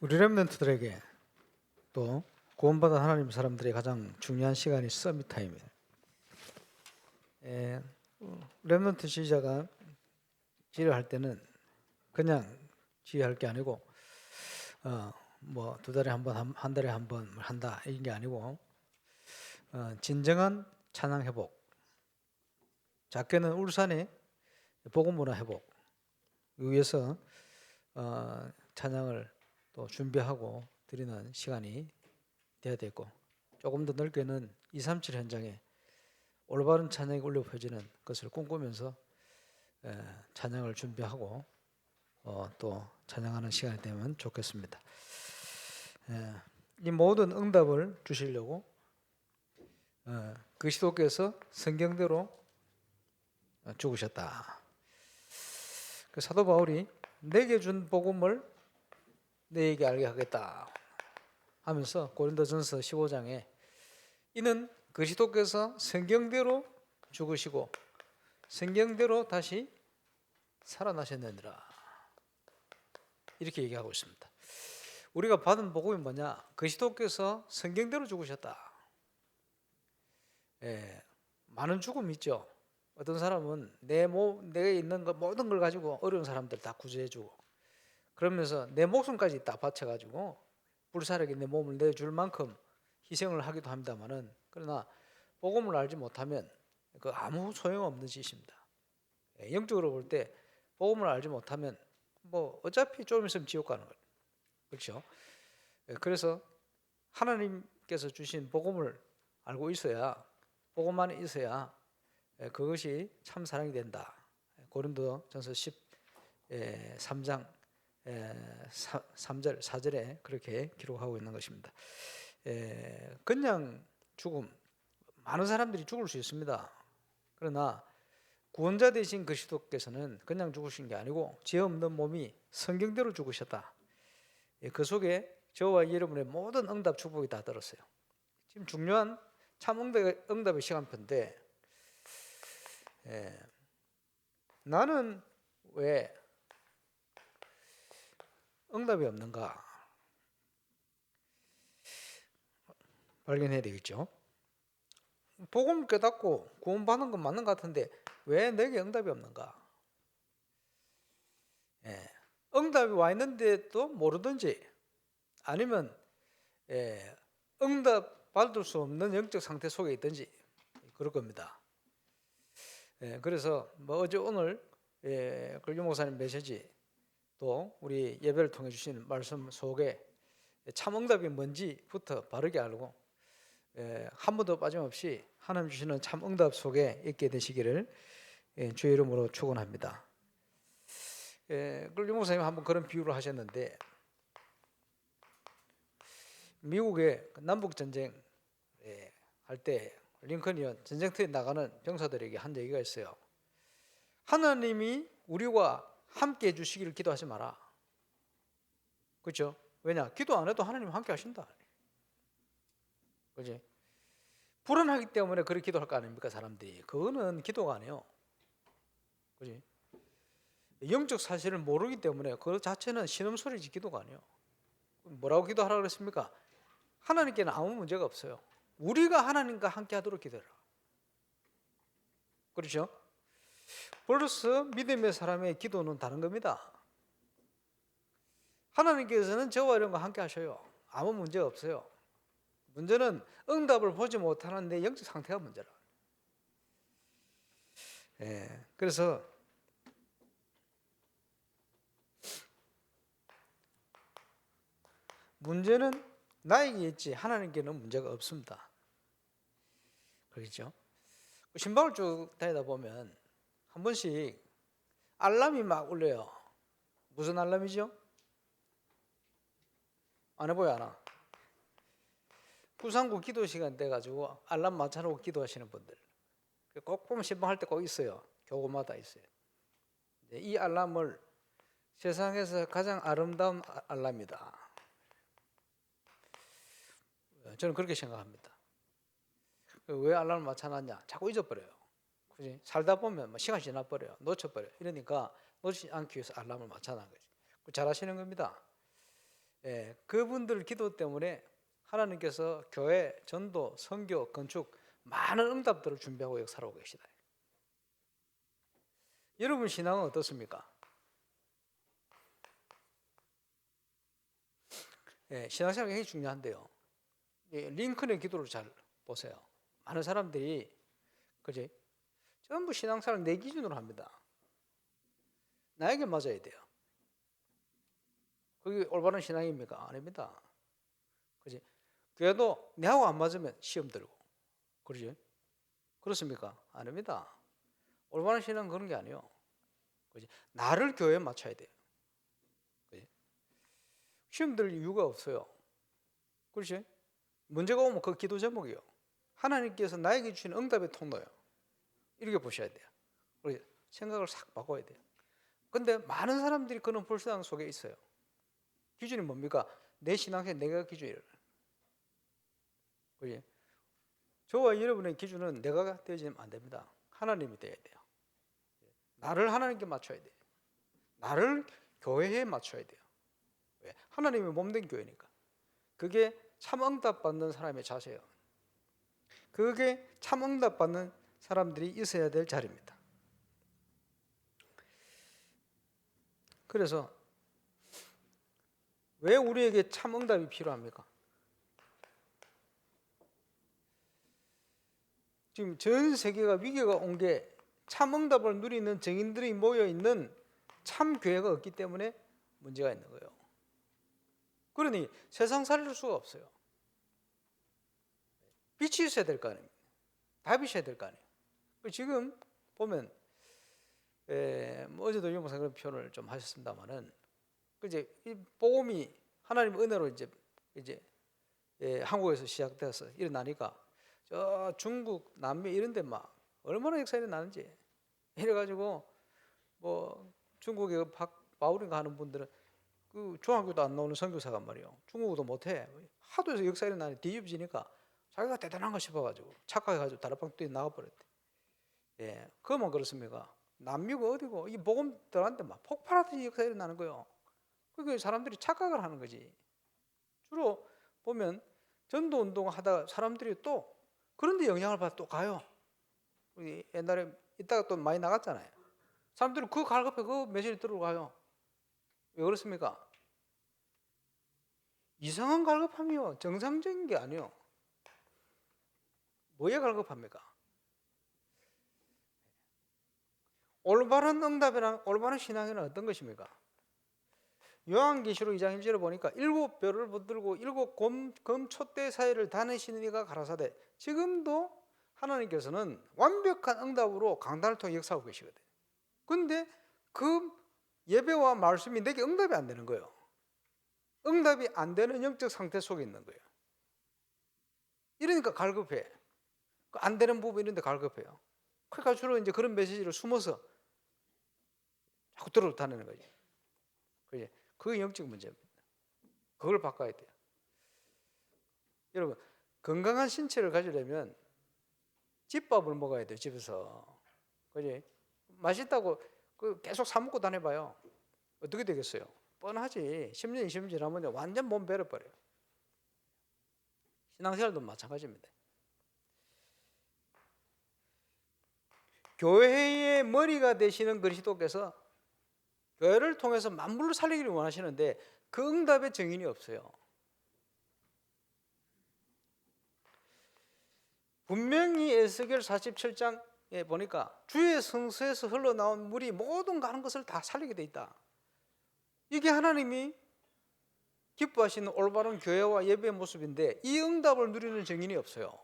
우리 렘넌트들에게 또 구원받은 하나님 사람들의 가장 중요한 시간이 서밋 타임이에요. 렘넌트 지휘자가 지휘할 때는 그냥 지휘할 게 아니고 뭐 두 달에 한 번, 한 달에 한 번 한다 이런 게 아니고 진정한 찬양 회복, 작게는 울산의 복음문화 회복 위해서 찬양을 또 준비하고 드리는 시간이 돼야 되고, 조금 더 넓게는 237 현장에 올바른 찬양이 울려 퍼지는 것을 꿈꾸면서 찬양을 준비하고 또 찬양하는 시간이 되면 좋겠습니다. 이 모든 응답을 주시려고 그리스도께서 성경대로 죽으셨다. 그 사도 바울이 내게 준 복음을 너에게 알게 하겠다 하면서 고린도전서 15장에 이는 그리스도께서 성경대로 죽으시고 성경대로 다시 살아나셨느니라 이렇게 얘기하고 있습니다. 우리가 받은 복음이 뭐냐? 그리스도께서 성경대로 죽으셨다. 많은 죽음이 있죠. 어떤 사람은 내게 있는 것 모든 걸 가지고 어려운 사람들 다 구제해주고, 그러면서 내 목숨까지 다 바쳐가지고 불사르게 내 몸을 내줄 만큼 희생을 하기도 합니다만은, 그러나 복음을 알지 못하면 그 아무 소용없는 짓입니다. 영적으로 볼 때 복음을 알지 못하면 뭐 어차피 좀 있으면 지옥 가는 거예요. 그렇죠? 그래서 하나님께서 주신 복음을 알고 있어야, 복음 안에 있어야 그것이 참 사랑이 된다. 고린도전서 13장 3절 4절에 그렇게 기록하고 있는 것입니다. 그냥 죽음, 많은 사람들이 죽을 수 있습니다. 그러나 구원자 되신 그리스도께서는 그냥 죽으신 게 아니고 죄 없는 몸이 성경대로 죽으셨다. 그 속에 저와 여러분의 모든 응답 축복이 다 들었어요. 지금 중요한 참 응답의 시간표인데, 나는 왜 응답이 없는가 발견해야 되겠죠. 복음 깨닫고 구원받는 건 맞는 것 같은데 왜 내게 응답이 없는가? 응답이 와 있는데도 모르든지, 아니면 응답 받을 수 없는 영적 상태 속에 있든지 그럴 겁니다. 그래서 뭐 어제 오늘 걸교 목사님 메시지, 또 우리 예배를 통해 주신 말씀 속에 참 응답이 뭔지부터 바르게 알고 한 번도 빠짐없이 하나님 주시는 참 응답 속에 있게 되시기를 주의 이름으로 축원합니다. 걸교 목사님 한번 그런 비유를 하셨는데, 미국의 남북 전쟁 할 때 링컨이 전쟁터에 나가는 병사들에게 한 얘기가 있어요. 하나님이 우리와 함께 해주시기를 기도하지 마라. 그렇죠? 왜냐? 기도 안 해도 하나님 함께 하신다. 그렇지? 불안하기 때문에 그렇게 기도할 거 아닙니까, 사람들이? 그거는 기도가 아니에요. 그렇지? 영적 사실을 모르기 때문에 그 자체는 신음소리지 기도가 아니에요. 뭐라고 기도하라고 그랬습니까? 하나님께는 아무 문제가 없어요. 우리가 하나님과 함께 하도록 기도해라. 그렇죠? 벌써 믿음의 사람의 기도는 다른 겁니다. 하나님께서는 저와 이런 거 함께 하셔요. 아무 문제가 없어요. 문제는 응답을 보지 못하는 내 영적 상태가 문제라. 그래서 문제는 나에게 있지 하나님께는 문제가 없습니다. 그렇죠? 신방을 쭉 다니다 보면 한 번씩 알람이 막 울려요. 무슨 알람이죠? 안 해보여 하나? 구상구 기도 시간 돼가지고 알람 맞춰놓고 기도하시는 분들 꼭 보면 신방할 때 꼭 있어요. 교구마다 있어요. 이 알람을 세상에서 가장 아름다운 알람이다. 저는 그렇게 생각합니다. 왜 알람을 맞춰놨냐? 자꾸 잊어버려요. 그지? 살다 보면 시간이 지나버려요. 놓쳐버려요. 이러니까 놓치지 않기 위해서 알람을 맞춰놓은 거지. 잘하시는 겁니다. 그분들 기도 때문에 하나님께서 교회, 전도, 선교, 건축 많은 응답들을 준비하고 역사하고 계시다. 여러분 신앙은 어떻습니까? 신앙생활이 굉장히 중요한데요. 링컨의 기도를 잘 보세요. 많은 사람들이 그지? 전부 신앙생활 내 기준으로 합니다. 나에게 맞아야 돼요. 그게 올바른 신앙입니까? 아닙니다. 그지? 교회도 내하고 안 맞으면 시험 들고, 그러지? 그렇습니까? 아닙니다. 올바른 신앙은 그런 게 아니에요. 그지? 나를 교회에 맞춰야 돼요. 그지? 시험 들 이유가 없어요. 그렇지? 문제가 오면 그 기도 제목이요. 하나님께서 나에게 주신 응답의 통로예요. 이렇게 보셔야 돼요. 그래서 생각을 싹 바꿔야 돼요. 근데 많은 사람들이 그런 불신앙 속에 있어요. 기준이 뭡니까? 내 신앙에 내가 기준이에요. 그지? 저와 여러분의 기준은 내가 되어지면 안 됩니다. 하나님이 되어야 돼요. 나를 하나님께 맞춰야 돼요. 나를 교회에 맞춰야 돼요. 왜? 하나님이 몸된 교회니까. 그게 참 응답 받는 사람의 자세예요. 그게 참 응답 받는 사람들이 있어야 될 자리입니다. 그래서 왜 우리에게 참 응답이 필요합니까? 지금 전 세계가 위기가 온 게 참 응답을 누리는 정인들이 모여 있는 참 교회가 없기 때문에 문제가 있는 거예요. 그러니 세상 살릴 수가 없어요. 빛이 있어야 될 거 아닙니까? 답이 있어야 될 거 아니에요. 지금 보면 어제도 유목사 그런 표현을 좀 하셨습니다만은 이제 이 복음이 하나님 은혜로 이제 한국에서 시작돼서 일어나니까 저 중국, 남미 이런 데 막 얼마나 역사 일어나는지 이래가지고 뭐 중국에 바울인가 하는 분들은 그 중학교도 안 나오는 선교사가 말이에요. 중국어도 못해. 하도 해서 역사 일어나니 뒤집지니까 자기가 대단한 거 싶어가지고 착각해가지고 다락방 뛰어 나가버렸대. 그것만 그렇습니까? 남미가 어디고 이 복음들한테 막 폭발하듯이 역사 일어나는 거예요. 그게 사람들이 착각을 하는 거지. 주로 보면 전도 운동 하다가 사람들이 또 그런데 영향을 받아 또 가요. 우리 옛날에 이따가 또 많이 나갔잖아요. 사람들이 그 갈급해 그 메시지 들어가요. 왜 그렇습니까? 이상한 갈급함이요. 정상적인 게 아니요. 뭐에 갈급합니까? 올바른 응답이랑 올바른 신앙이란 어떤 것입니까? 요한계시록 2장 1절에 보니까 7벼를 붙들고 7검 촛대 사이를 다니시는 이가 가라사대. 지금도 하나님께서는 완벽한 응답으로 강단을 통해 역사하고 계시거든요. 그런데 그 예배와 말씀이 내게 응답이 안 되는 거예요. 응답이 안 되는 영적 상태 속에 있는 거예요. 이러니까 갈급해. 안 되는 부분 이런 데 갈급해요. 그러니까 주로 이제 그런 메시지를 숨어서 자꾸 들어다니는 거지. 그게 영적 문제입니다. 그걸 바꿔야 돼요. 여러분, 건강한 신체를 가지려면 집밥을 먹어야 돼요, 집에서. 그지? 맛있다고 계속 사 먹고 다녀봐요. 어떻게 되겠어요? 뻔하지. 10년, 20년 지나면 완전 몸 베려버려요. 신앙생활도 마찬가지입니다. 교회의 머리가 되시는 그리스도께서 교회를 통해서 만물을 살리기를 원하시는데 그 응답의 증인이 없어요. 분명히 에스겔 47장에 보니까 주의 성소에서 흘러나온 물이 모든 가는 것을 다 살리게 돼 있다. 이게 하나님이 기뻐하시는 올바른 교회와 예배의 모습인데 이 응답을 누리는 증인이 없어요.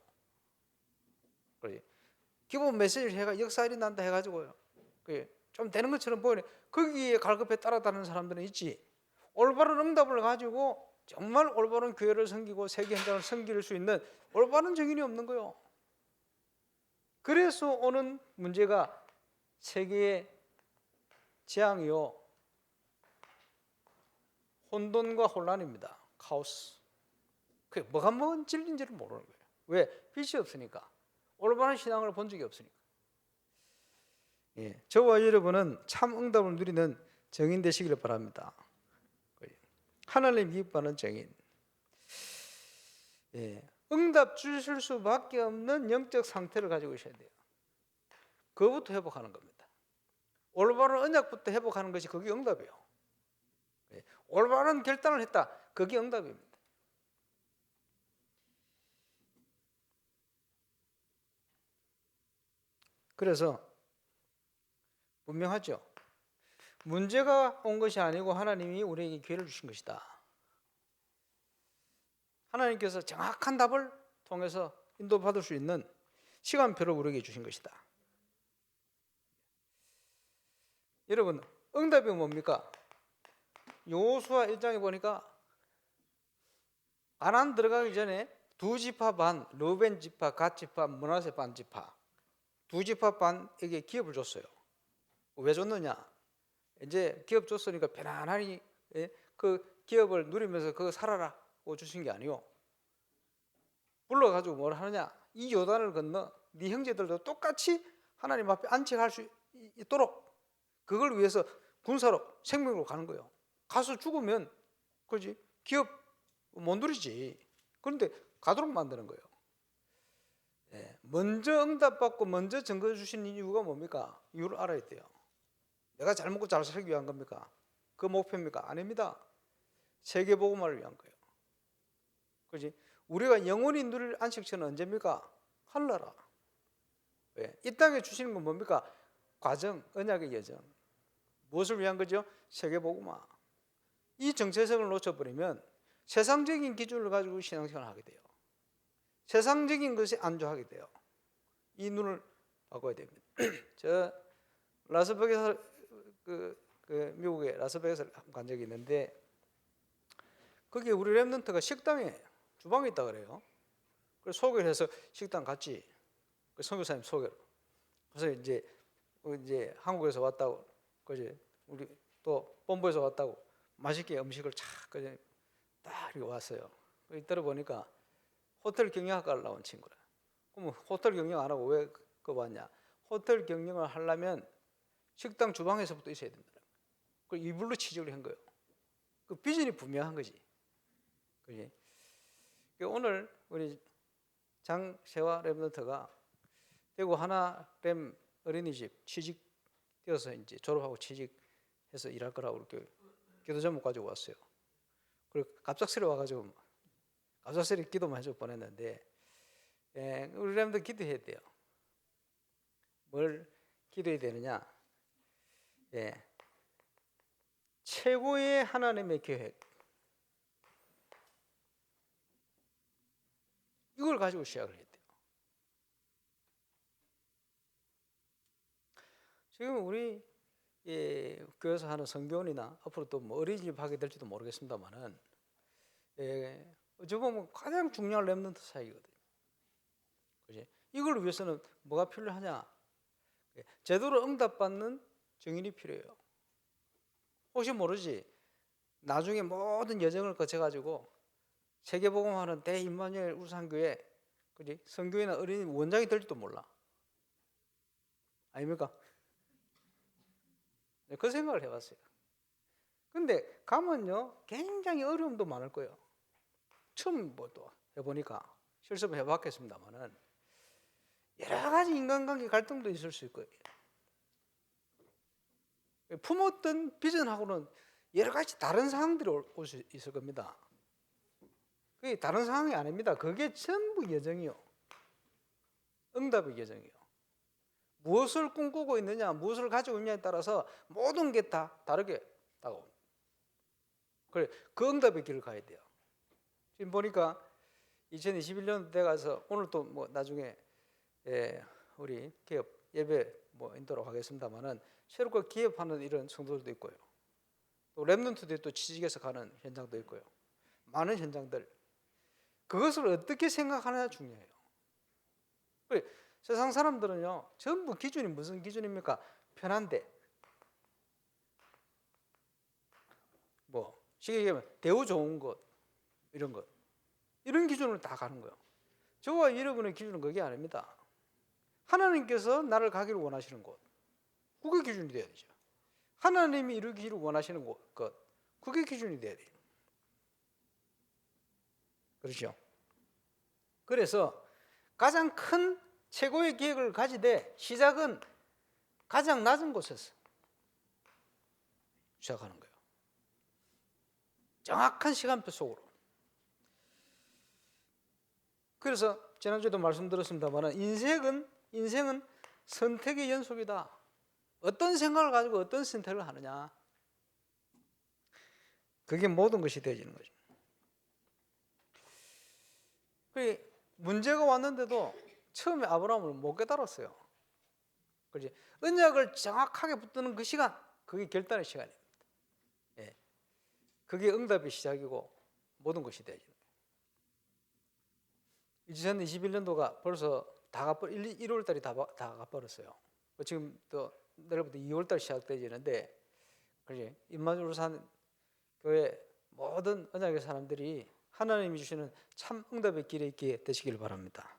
그래. 기본 메시지를 해가 역사일이 난다 해가지고요. 좀 되는 것처럼 보이네. 거기에 갈급해 따라다니는 사람들은 있지. 올바른 응답을 가지고 정말 올바른 교회를 섬기고 세계 현장을 섬길 수 있는 올바른 증인이 없는 거예요. 그래서 오는 문제가 세계의 재앙이요, 혼돈과 혼란입니다. 카오스. 그게 뭐가 뭔 진리인지를 모르는 거예요. 왜? 빛이 없으니까. 올바른 신앙을 본 적이 없으니까. 저와 여러분은 참 응답을 누리는 증인 되시기를 바랍니다. 하나님 기뻐하는 증인. 예, 응답 주실 수밖에 없는 영적 상태를 가지고 있어야 돼요. 그거부터 회복하는 겁니다. 올바른 언약부터 회복하는 것이 그게 응답이에요. 예, 올바른 결단을 했다. 그게 응답입니다. 그래서 분명하죠. 문제가 온 것이 아니고 하나님이 우리에게 기회를 주신 것이다. 하나님께서 정확한 답을 통해서 인도받을 수 있는 시간표를 우리에게 주신 것이다. 여러분, 응답이 뭡니까? 여호수아 1장에 보니까 가나안 들어가기 전에 두 지파 반, 르우벤 지파, 갓 지파, 므낫세 반 지파, 두 지파 반에게 기업을 줬어요. 왜 줬느냐? 이제 기업 줬으니까 편안하니 그 기업을 누리면서 그거 살아라고 주신 게 아니요. 불러가지고 뭘 하느냐? 이 요단을 건너 네 형제들도 똑같이 하나님 앞에 안식할 수 있도록 그걸 위해서 군사로 생명으로 가는 거예요. 가서 죽으면 그지 기업 못 누리지. 그런데 가도록 만드는 거예요. 먼저 응답받고 먼저 증거 주신 이유가 뭡니까? 이유를 알아야 돼요. 내가 잘 먹고 잘 살기 위한 겁니까? 그 목표입니까? 아닙니다. 세계복음화를 위한 거예요. 그렇지? 우리가 영원히 누릴 안식처는 언제입니까? 하늘나라. 이 땅에 주시는 건 뭡니까? 과정, 언약의 여정. 무엇을 위한 거죠? 세계복음화. 이 정체성을 놓쳐버리면 세상적인 기준을 가지고 신앙생활을 하게 돼요. 세상적인 것에 안주하게 돼요. 이 눈을 바꿔야 됩니다. 저 라스베가스 미국의 라스베가스를 간 적이 있는데 거기에 우리 랩런트가 식당에 주방에 있다 그래요. 그래서 소개를 해서 식당 갔지. 그 선교사님 소개로. 그래서 이제 한국에서 왔다고, 그지? 우리 또 본부에서 왔다고 맛있게 음식을 그냥 딱 이렇게 왔어요. 이따라 보니까 호텔 경영학과를 나온 친구라. 그럼 호텔 경영 안 하고 왜 그거 왔냐? 호텔 경영을 하려면 식당 주방에서부터 있어야 된다. 그 이불로 취직을 한 거예요. 그 비전이 분명한 거지. 그지? 오늘 우리 장세화 랩런트가 대구 하나렘 어린이집 취직되어서 이제 졸업하고 취직해서 일할 거라고 이렇게 기도 제목 가지고 왔어요. 그리고 갑작스레 와가지고 갑작스레 기도만 해서 보냈는데, 우리 랩런트 기도해야 돼요. 뭘 기도해야 되느냐? 최고의 하나님의 계획. 이걸 가지고 시작을 해야 돼요. 지금 우리 교회에서 하는 성교원이나 앞으로 또 뭐 어린이집 하게 될지도 모르겠습니다만은 어찌 보면 가장 중요한 렘넌트 사역이거든요. 그지? 이걸 위해서는 뭐가 필요하냐? 제대로 응답받는 증인이 필요해요. 혹시 모르지 나중에 모든 여정을 거쳐가지고 세계복음하는 대임마누엘 울산교회, 그지? 성교회나 어린이 원장이 될지도 몰라. 아닙니까? 그 생각을 해봤어요. 근데 가면요 굉장히 어려움도 많을 거예요. 처음 또 해보니까 실습을 해봤겠습니다만은 여러 가지 인간관계 갈등도 있을 수 있고요. 품었던 비전하고는 여러 가지 다른 상황들이 올 수 있을 겁니다. 그게 다른 상황이 아닙니다. 그게 전부 여정이요. 응답의 여정이요. 무엇을 꿈꾸고 있느냐, 무엇을 가지고 있느냐에 따라서 모든 게 다 다르게 다가옵니다. 그래, 그 응답의 길을 가야 돼요. 지금 보니까 2021년 돼가서 오늘 또 뭐 나중에 우리 기업 예배 뭐 인도록 하겠습니다만은 새롭게 기업하는 이런 성도들도 있고요. 또 랩런트들이 또 취직해서 가는 현장도 있고요. 많은 현장들. 그것을 어떻게 생각하느냐 중요해요. 그래, 세상 사람들은요 전부 기준이 무슨 기준입니까? 편한데 뭐 쉽게 얘기하면 대우 좋은 것 이런 것 이런 기준으로 다 가는 거예요. 저와 여러분의 기준은 그게 아닙니다. 하나님께서 나를 가기를 원하시는 곳 그게 기준이 돼야 되죠. 하나님이 이루기를 원하시는 것 그게 기준이 돼야 돼요. 그렇죠. 그래서 가장 큰 최고의 계획을 가지되 시작은 가장 낮은 곳에서 시작하는 거예요. 정확한 시간표 속으로. 그래서 지난주에도 말씀드렸습니다만 인생은 선택의 연속이다. 어떤 생각을 가지고 어떤 선택을 하느냐, 그게 모든 것이 되어지는 거죠. 문제가 왔는데도 처음에 아브라함을 못 깨달았어요. 그렇지? 언약을 정확하게 붙드는 그 시간, 그게 결단의 시간입니다. 예. 그게 응답의 시작이고 모든 것이 되어지는 거예요. 2021년도가 벌써 다 1월 달이 다 가버렸어요. 지금 또 내일부터 2월 달 시작되지는데, 그렇지? 임마누엘산 교회 모든 언약의 사람들이 하나님이 주시는 참 응답의 길에 있게 되시길 바랍니다.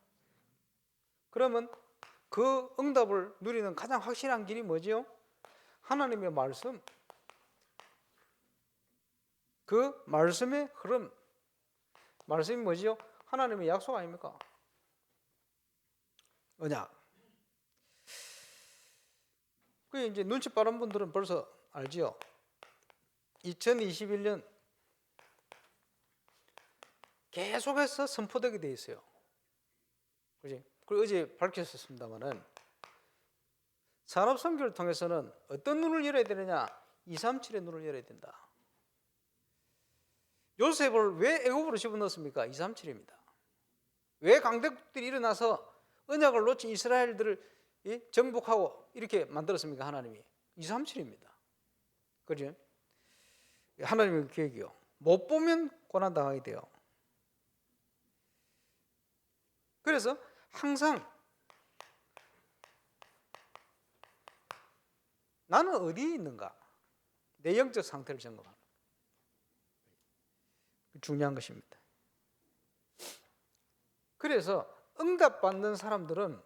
그러면 그 응답을 누리는 가장 확실한 길이 뭐지요? 하나님의 말씀, 그 말씀의 흐름. 말씀이 뭐지요? 하나님의 약속 아닙니까? 언약. 그게 이제 눈치 빠른 분들은 벌써 알지요. 2021년 계속해서 선포되게 돼 있어요. 그지? 그리고 어제 밝혔었습니다만은 산업선교를 통해서는 어떤 눈을 열어야 되느냐? 237의 눈을 열어야 된다. 요셉을 왜 애굽으로 집어넣었습니까? 237입니다. 왜 강대국들이 일어나서 언약을 놓친 이스라엘들을 정복하고 이렇게 만들었습니까? 하나님이 237입니다. 그죠? 하나님의 계획이요. 못 보면 고난당하게 돼요. 그래서 항상 나는 어디에 있는가? 내 영적 상태를 점검하는 거. 중요한 것입니다. 그래서 응답받는 사람들은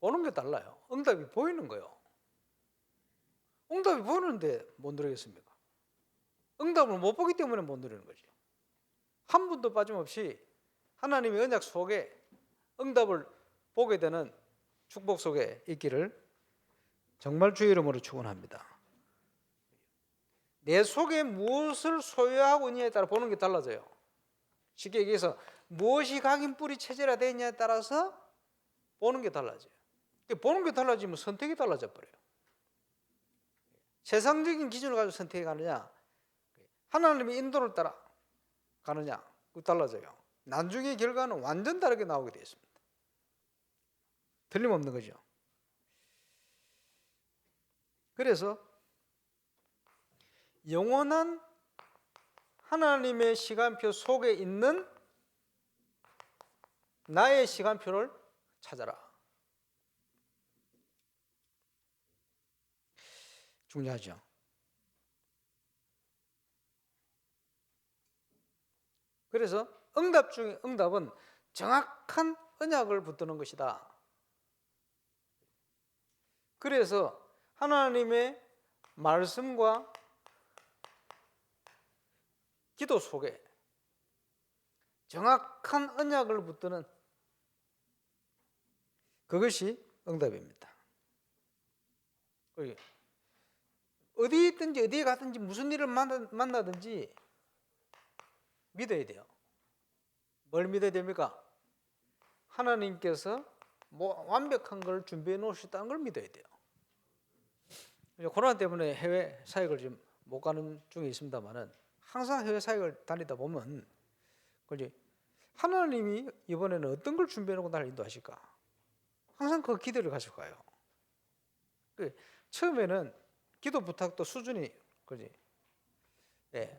보는 게 달라요. 응답이 보이는 거예요. 응답이 보이는데 못 누리겠습니까? 응답을 못 보기 때문에 못 누리는 거죠. 한 분도 빠짐없이 하나님의 언약 속에 응답을 보게 되는 축복 속에 있기를 정말 주의 이름으로 축원합니다. 내 속에 무엇을 소유하고 있느냐에 따라 보는 게 달라져요. 쉽게 얘기해서 무엇이 각인뿌리 체제라 되느냐에 따라서 보는 게 달라져요. 보는 게 달라지면 선택이 달라져 버려요. 세상적인 기준을 가지고 선택해 가느냐, 하나님의 인도를 따라 가느냐, 그 달라져요. 나중에 결과는 완전 다르게 나오게 되어 있습니다. 틀림없는 거죠. 그래서 영원한 하나님의 시간표 속에 있는 나의 시간표를 찾아라. 중요하죠. 그래서 응답 중에 응답은 정확한 언약을 붙드는 것이다. 그래서 하나님의 말씀과 기도 속에 정확한 언약을 붙드는 그것이 응답입니다. 어디 있든지 어디에 가든지 무슨 일을 만나든지 믿어야 돼요. 뭘 믿어야 됩니까? 하나님께서 완벽한 걸 준비해 놓으셨다는 걸 믿어야 돼요. 코로나 때문에 해외 사역을 좀 못 가는 중에 있습니다만은 항상 해외 사역을 다니다 보면 하나님이 이번에는 어떤 걸 준비해 놓고 나를 인도하실까? 항상 그 기대를 가지고 가요. 처음에는 기도 부탁도 수준이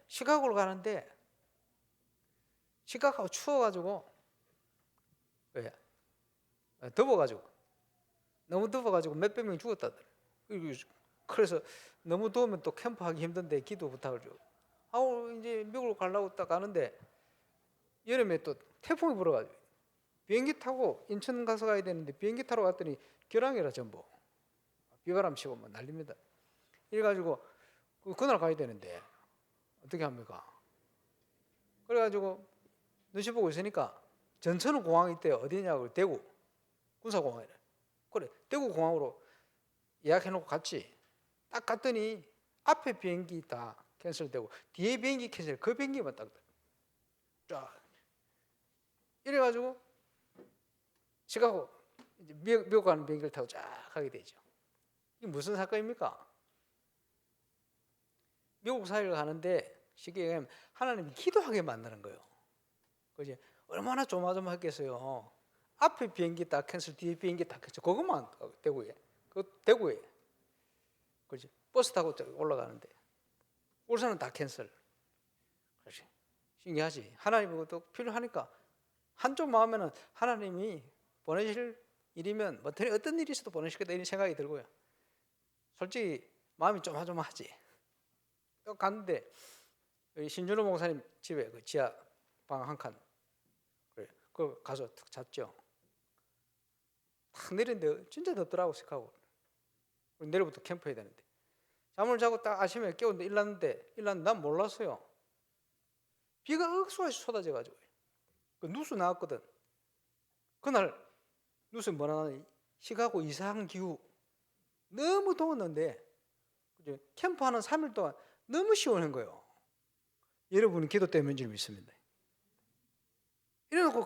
시카고를 가는데 시카고가 추워가지고 더워가지고 너무 더워가지고 몇백 명이 죽었다더래. 그래서 너무 더우면 또 캠프하기 힘든데 기도 부탁을 줘. 이제 미국으로 가려고 딱 가는데 여름에 또 태풍이 불어가지고 비행기 타고 인천 가서 가야 되는데 비행기 타러 갔더니 결항이라 전부 비바람 치고 뭐 난립니다. 이래가지고 그날 가야 되는데 어떻게 합니까? 그래가지고 눈치 보고 있으니까 전천후 공항이 있대요. 어디냐고. 대구 군사공항이래. 그래 대구 공항으로 예약해놓고 갔지. 딱 갔더니 앞에 비행기 다 캔슬되고 뒤에 비행기 캔슬, 그 비행기만 딱 쫙. 이래가지고 시카고 이제 미국 가는 비행기를 타고 쫙 가게 되죠. 이게 무슨 사건입니까? 미국 사회를 가는데 쉽게 얘기하면 하나님이 기도하게 만드는 거예요. 그지? 얼마나 조마조마했겠어요. 앞에 비행기 딱 캔슬, 뒤에 비행기 딱 캔슬. 그것만 대구에. 그 대구에. 그지? 버스 타고 올라가는데 울산은 다 캔슬. 그렇지? 신기하지? 하나님이 그것도 필요하니까 한쪽 마음에는 하나님이 보내실 일이면 뭐 어떤 일이 있어도 보내실 거다 이런 생각이 들고요. 솔직히 마음이 조마조마하지. 또 갔는데 신준호 목사님 집에 그 지하 방 한 칸, 그래, 그 가서 탁 잤죠. 탁 내렸는데 진짜 덥더라고 시카고. 내일부터 캠프 해야 되는데 잠을 자고 딱 아침에 깨웠는데 일났는데 난 몰랐어요. 비가 억수같이 쏟아져가지고 그 뉴스 나왔거든. 그날 뉴스에 뭐라 나왔냐, 시카고 이상 기후. 너무 더웠는데 캠프하는 3일 동안 너무 시원한 거예요. 여러분은 기도 때문인 줄 믿습니다. 이래놓고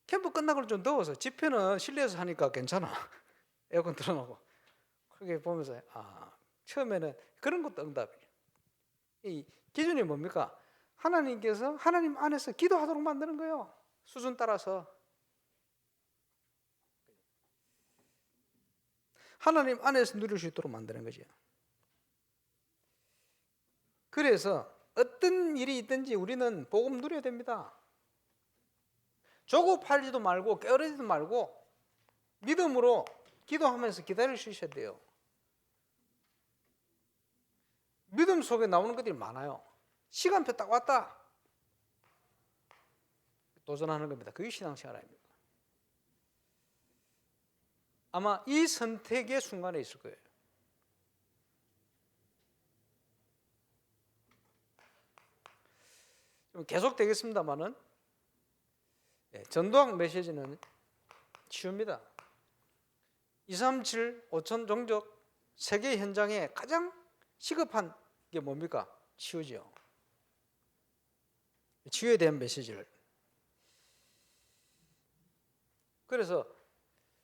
캠프 끝나고 좀 더워서 집회는 실내에서 하니까 괜찮아. 에어컨 틀어놓고. 그렇게 보면서 처음에는 그런 것도 응답이에요. 이 기준이 뭡니까? 하나님께서 하나님 안에서 기도하도록 만드는 거예요. 수준 따라서. 하나님 안에서 누릴 수 있도록 만드는 거죠. 그래서 어떤 일이 있든지 우리는 복음 누려야 됩니다. 조급하지도 말고 게으르지도 말고 믿음으로 기도하면서 기다릴 수 있어야 돼요. 믿음 속에 나오는 것들이 많아요. 시간표 딱 왔다. 도전하는 겁니다. 그게 신앙생활 아닙니까? 아마 이 선택의 순간에 있을 거예요. 좀 계속 되겠습니다만은 전도학 메시지는 치유입니다. 237 5천 종족 세계 현장에 가장 시급한 게 뭡니까? 치유죠. 치유에 대한 메시지를. 그래서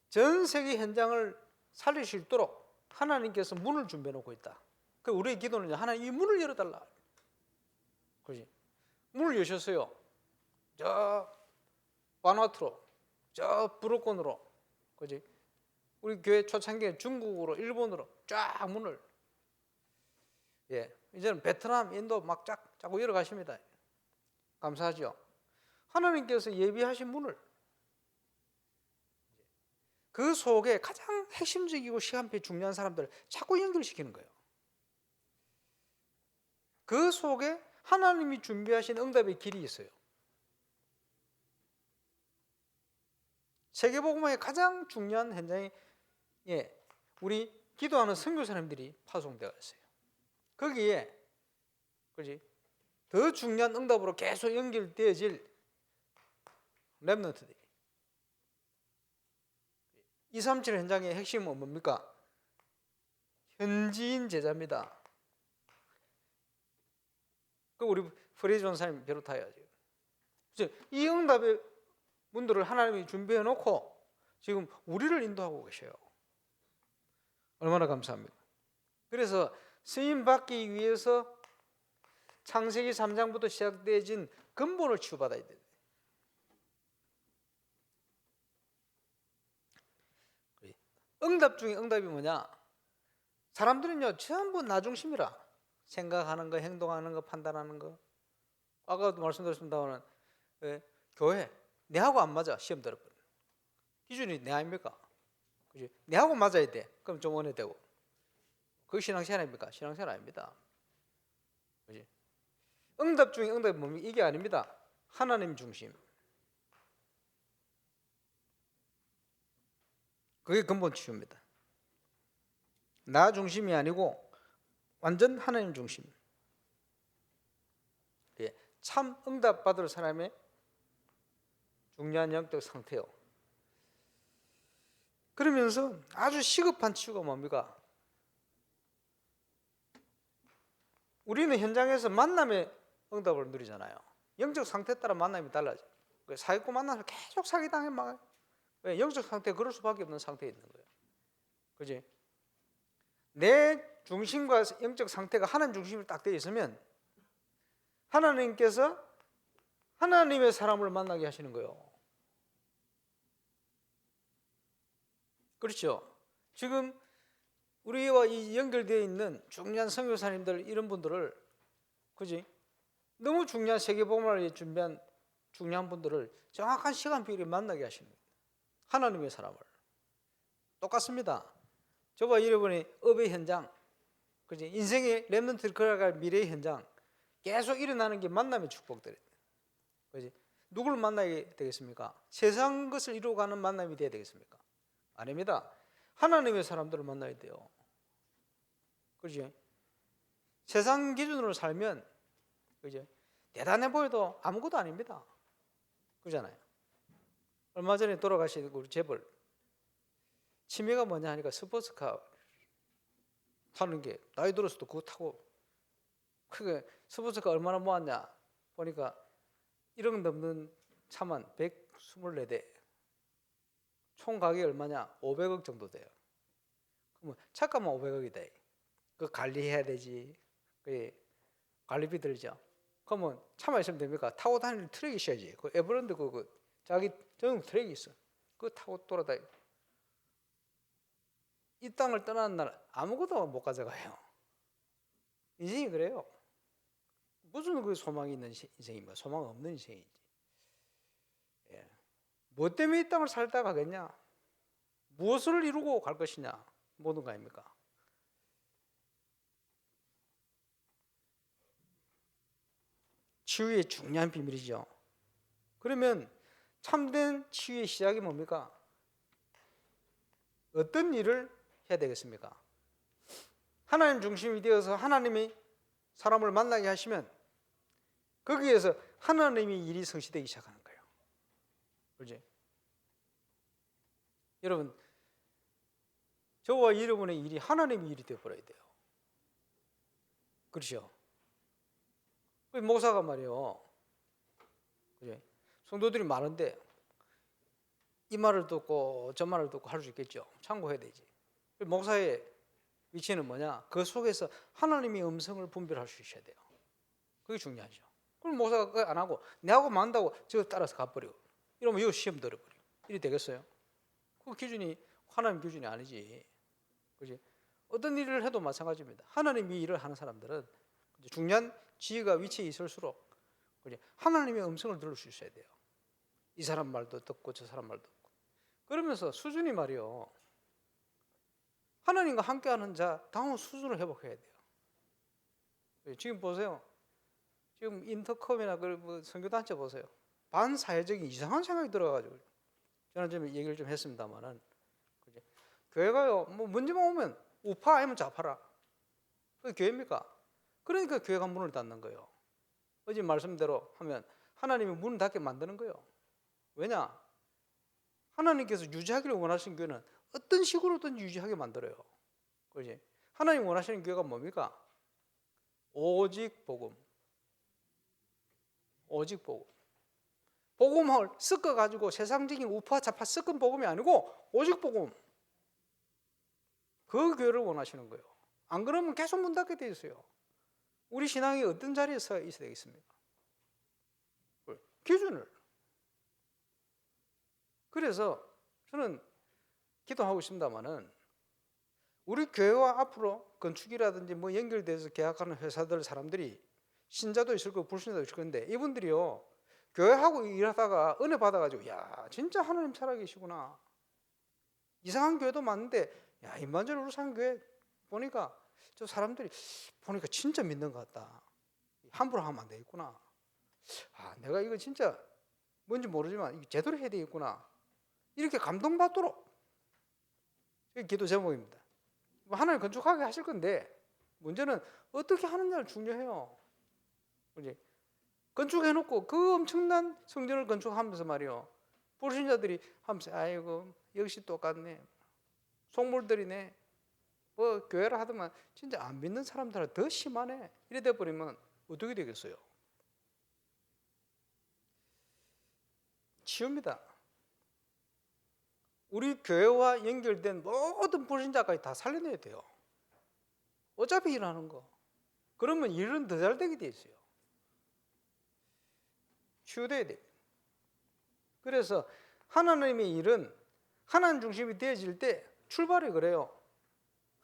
전 세계 현장을 살릴 수 있도록 하나님께서 문을 준비해 놓고 있다. 그 우리의 기도는 하나님 이 문을 열어달라. 그렇지? 문을 여셨어요. 저 바누아투로, 저 브루콘으로, 그렇지? 우리 교회 초창기에 중국으로, 일본으로 쫙 문을. 이제는 베트남, 인도 막 자꾸 열어가십니다. 감사하죠. 하나님께서 예비하신 문을 그 속에 가장 핵심적이고 시간표에 중요한 사람들을 자꾸 연결시키는 거예요. 그 속에 하나님이 준비하신 응답의 길이 있어요. 세계복음화의 가장 중요한 현장에 우리 기도하는 선교사님들이 파송되어 있어요. 거기에 그렇지? 더 중요한 응답으로 계속 연결되어질 렘넌트들이. 237 현장의 핵심은 뭡니까? 현지인 제자입니다. 그 우리 프레이즈 전사님 비롯하여야죠. 이 응답의 문들을 하나님이 준비해 놓고 지금 우리를 인도하고 계셔요. 얼마나 감사합니까? 그래서 쓰임 받기 위해서 창세기 3장부터 시작되어진 근본을 치유받아야 돼요. 응답 중에 응답이 뭐냐? 사람들은요 전부 나 중심이라. 생각하는 거, 행동하는 거, 판단하는 거. 아까도 말씀드렸습니다만 교회 내하고 안 맞아. 시험 들어버려. 기준이 내 아닙니까? 그지? 내하고 맞아야 돼. 그럼 좀 원해 되고. 그게 신앙생활 아닙니까? 신앙생활 아닙니다. 그지? 응답 중에 응답이 뭡니까? 이게 아닙니다. 하나님 중심. 그게 근본 치유입니다. 나 중심이 아니고 완전 하나님 중심. 참 응답받을 사람의 중요한 영적 상태요. 그러면서 아주 시급한 치유가 뭡니까? 우리는 현장에서 만남의 응답을 누리잖아요. 영적 상태에 따라 만남이 달라져. 사기꾼 만나서 계속 사기당해 막. 왜? 영적 상태가 그럴 수밖에 없는 상태에 있는 거예요. 그지? 내 중심과 영적 상태가 하나님 중심으로 딱 되어 있으면 하나님께서 하나님의 사람을 만나게 하시는 거예요. 그렇죠? 지금 우리와 이 연결되어 있는 중요한 선교사님들 이런 분들을, 그지? 너무 중요한 세계복음을 준비한 중요한 분들을 정확한 시간표에 만나게 하시는 거예요. 하나님의 사람을. 똑같습니다. 저와 여러분의 업의 현장, 그지? 인생의 렘넌트를 걸어갈 미래의 현장, 계속 일어나는 게 만남의 축복들이에요. 그지? 누구를 만나게 되겠습니까? 세상 것을 이루어가는 만남이 되어야 되겠습니까? 아닙니다. 하나님의 사람들을 만나야 돼요. 그지? 세상 기준으로 살면, 그지? 대단해 보여도 아무것도 아닙니다. 그잖아요. 얼마 전에 돌아가신 우리 재벌, 취미가 뭐냐 하니까 스포츠카 타는 게, 나이 들어서도 그거 타고, 그게 스포츠카 얼마나 모았냐 보니까 1억 넘는 차만 124대, 총 가격이 얼마냐? 500억 정도 돼요. 그러면 차값만 500억이 돼. 그 관리해야 되지. 그 관리비 들죠. 그러면 차만 있으면 됩니까? 타고 다니는 트랙이 있어야지. 그 에버랜드 그 자기 전용 트랙이 있어. 그거 타고 돌아다니. 이 땅을 떠나는 날 아무것도 못 가져가요. 인생이 그래요. 무슨 그 소망이 있는 인생입니까? 소망 없는 인생이지. 예. 뭐 때문에 이 땅을 살다 가겠냐? 무엇을 이루고 갈 것이냐? 모든 거 아닙니까? 치유의 중요한 비밀이죠. 그러면 참된 치유의 시작이 뭡니까? 어떤 일을 해야 되겠습니까? 하나님 중심이 되어서 하나님이 사람을 만나게 하시면 거기에서 하나님의 일이 성취되기 시작하는 거예요. 그렇지? 여러분, 저와 여러분의 일이 하나님의 일이 되어버려야 돼요. 그렇죠? 목사가 말이요, 그렇지? 성도들이 많은데 이 말을 듣고 저 말을 듣고 할 수 있겠죠. 참고해야 되지. 목사의 위치는 뭐냐? 그 속에서 하나님의 음성을 분별할 수 있어야 돼요. 그게 중요하죠. 그럼 목사가 그거 안 하고 내하고 만다고 저 따라서 가버려. 이러면 이거 시험 들어버려. 이리 되겠어요? 그 기준이 하나님 기준이 아니지. 그렇지? 어떤 일을 해도 마찬가지입니다. 하나님이 일을 하는 사람들은 중요한 지위가 위치에 있을수록, 그렇지? 하나님의 음성을 들을 수 있어야 돼요. 이 사람 말도 듣고 저 사람 말도 듣고. 그러면서 수준이 말이요, 하나님과 함께하는 자 다음 수준을 회복해야 돼요. 지금 보세요. 지금 인터컴이나 그 선교단체 보세요. 반사회적인 이상한 생각이 들어가지고, 저는 좀 얘기를 좀 했습니다만은, 그죠? 교회가요, 뭐 문제만 오면 우파 아니면 좌파라. 그게 교회입니까? 그러니까 교회가 문을 닫는 거예요. 어제 말씀대로 하면 하나님이 문을 닫게 만드는 거예요. 왜냐? 하나님께서 유지하기를 원하시는 교회는 어떤 식으로든 유지하게 만들어요. 그렇지? 하나님 원하시는 교회가 뭡니까? 오직 복음. 오직 복음. 복음을 섞어가지고 세상적인 우파 좌파 섞은 복음이 아니고 오직 복음. 그 교회를 원하시는 거예요. 안 그러면 계속 문 닫게 돼 있어요. 우리 신앙이 어떤 자리에 서 있어야 되겠습니까? 기준을. 그래서 저는 기도하고 있습니다만은, 우리 교회와 앞으로 건축이라든지 뭐 연결돼서 계약하는 회사들 사람들이 신자도 있을 거고 불신자도 있을 건데, 이분들이요, 교회하고 일하다가 은혜 받아가지고, 야, 진짜 하나님 살아계시구나. 이상한 교회도 많은데, 야, 임만전 우루상교회 보니까 저 사람들이 보니까 진짜 믿는 것 같다. 함부로 하면 안 되겠구나. 아, 내가 이거 진짜 뭔지 모르지만 이거 제대로 해야 되겠구나. 이렇게 감동받도록. 이게 기도 제목입니다. 하나님 건축하게 하실 건데, 문제는 어떻게 하느냐를 중요해요. 그렇지? 건축해놓고 그 엄청난 성전을 건축하면서 말이요, 불신자들이 하면서 아이고 역시 똑같네, 속물들이네, 뭐 교회를 하더만 진짜 안 믿는 사람들은 더 심하네, 이래 돼 버리면 어떻게 되겠어요? 치웁니다. 우리 교회와 연결된 모든 불신자까지 다 살려내야 돼요. 어차피 일하는 거. 그러면 일은 더 잘 되게 돼 있어요. 치유돼야 돼. 그래서 하나님의 일은 하나님 중심이 되어질 때 출발이 그래요.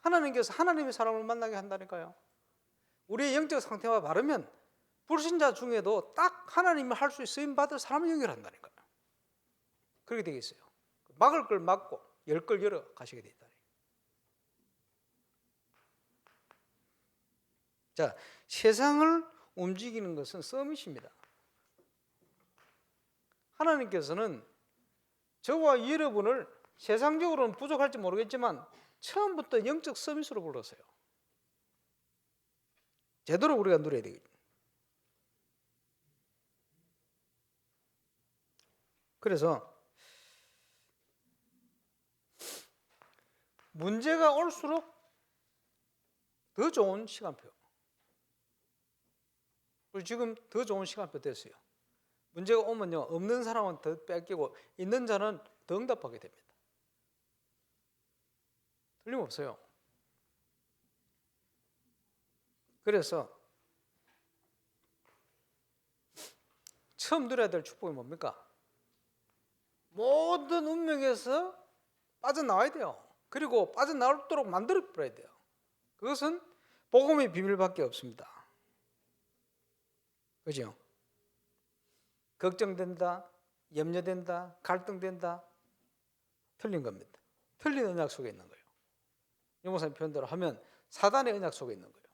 하나님께서 하나님의 사람을 만나게 한다니까요. 우리의 영적 상태와 바르면 불신자 중에도 딱 하나님이 할 수 쓰임 받을 사람을 연결한다니까요. 그렇게 되겠어요. 막을 걸 막고 열 걸 열어 가시게 되다. 자, 세상을 움직이는 것은 서밋입니다. 하나님께서는 저와 여러분을 세상적으로는 부족할지 모르겠지만 처음부터 영적 서밋으로 불렀어요. 제대로 우리가 누려야 되겠죠. 그래서 문제가 올수록 더 좋은 시간표. 그리고 지금 더 좋은 시간표 됐어요. 문제가 오면요, 없는 사람은 더 뺏기고 있는 자는 더 응답하게 됩니다. 틀림없어요. 그래서 처음 누려야 될 축복이 뭡니까? 모든 운명에서 빠져나와야 돼요. 그리고 빠져나오도록 만들어버려야 돼요. 그것은 복음의 비밀밖에 없습니다. 그죠? 걱정된다, 염려된다, 갈등된다, 틀린 겁니다. 틀린 언약 속에 있는 거예요. 유목사님 표현대로 하면 사단의 언약 속에 있는 거예요.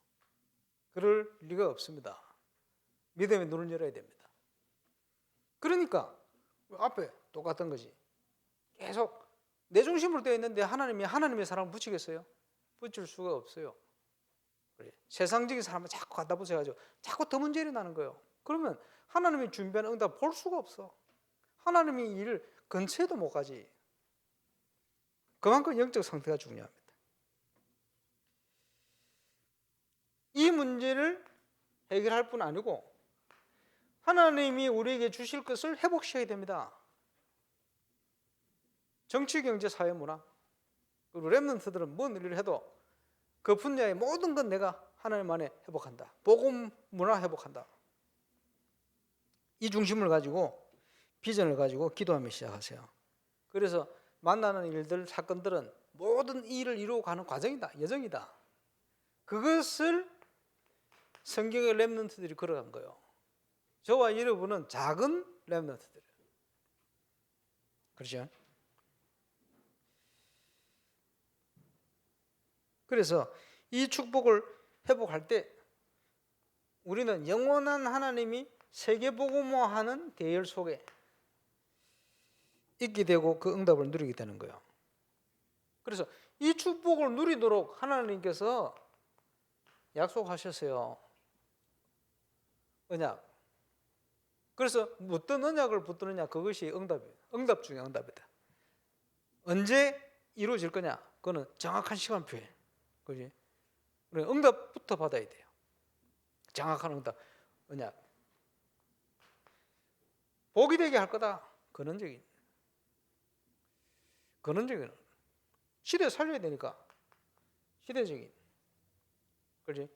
그럴 리가 없습니다. 믿음의 눈을 열어야 됩니다. 그러니까 앞에 똑같은 거지. 계속 내 중심으로 되어 있는데 하나님이 하나님의 사랑을 붙이겠어요? 붙일 수가 없어요. 그래. 세상적인 사람을 자꾸 갖다 붙여가지고 자꾸 더 문제 일어나는 거예요. 그러면 하나님이 준비한 응답 볼 수가 없어. 하나님의 일 근처에도 못 가지. 그만큼 영적 상태가 중요합니다. 이 문제를 해결할 뿐 아니고 하나님이 우리에게 주실 것을 회복시켜야 됩니다. 정치, 경제, 사회, 문화, 그리고 렘넌트들은 뭔 일을 해도 그 분야의 모든 건 내가 하나님 안에 회복한다. 복음, 문화 회복한다. 이 중심을 가지고 비전을 가지고 기도하며 시작하세요. 그래서 만나는 일들, 사건들은 모든 일을 이루어 가는 과정이다, 여정이다. 그것을 성경의 렘넌트들이 걸어간 거예요. 저와 여러분은 작은 렘넌트들. 그렇죠? 그래서 이 축복을 회복할 때 우리는 영원한 하나님이 세계복음화하는 대열 속에 있게 되고 그 응답을 누리게 되는 거예요. 그래서 이 축복을 누리도록 하나님께서 약속하셨어요. 언약. 그래서 어떤 언약을 붙드느냐, 그것이 응답이에요. 응답 중에 응답이다. 언제 이루어질 거냐, 그거는 정확한 시간표에. 그지? 응답부터 받아야 돼요. 정확한 응답, 언약. 복이 되게 할 거다. 근원적인. 시대 살려야 되니까. 시대적인. 그렇지?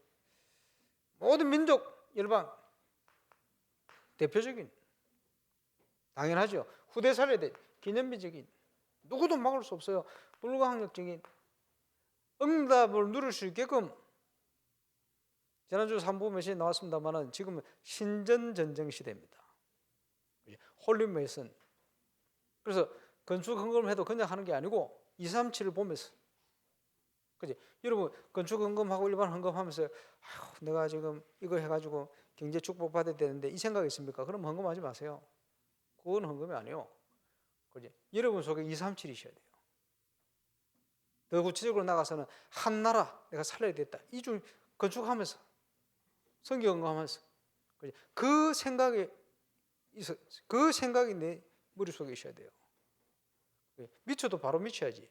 모든 민족, 열방, 대표적인. 당연하죠. 후대 살려야 돼. 기념비적인. 누구도 막을 수 없어요. 불가항력적인. 응답을 누릴 수 있게끔. 지난주 3부 메시지 나왔습니다만 지금은 신전전쟁 시대입니다. 홀리메이슨. 그래서 건축 헌금해도 그냥 하는 게 아니고 237을 보면서. 그지? 여러분 건축 헌금하고 일반 헌금하면서 내가 지금 이거 해가지고 경제 축복 받아야 되는데 이 생각이 있습니까? 그럼 헌금하지 마세요. 그건 헌금이 아니에요. 그지? 여러분 속에 237이셔야 돼요. 더 구체적으로 나가서는 한 나라 내가 살려야 됐다. 이 중 건축하면서 성경 헌금하면서 그 생각이 그 생각이 내 머릿속에 있어야 돼요. 미쳐도 바로 미쳐야지.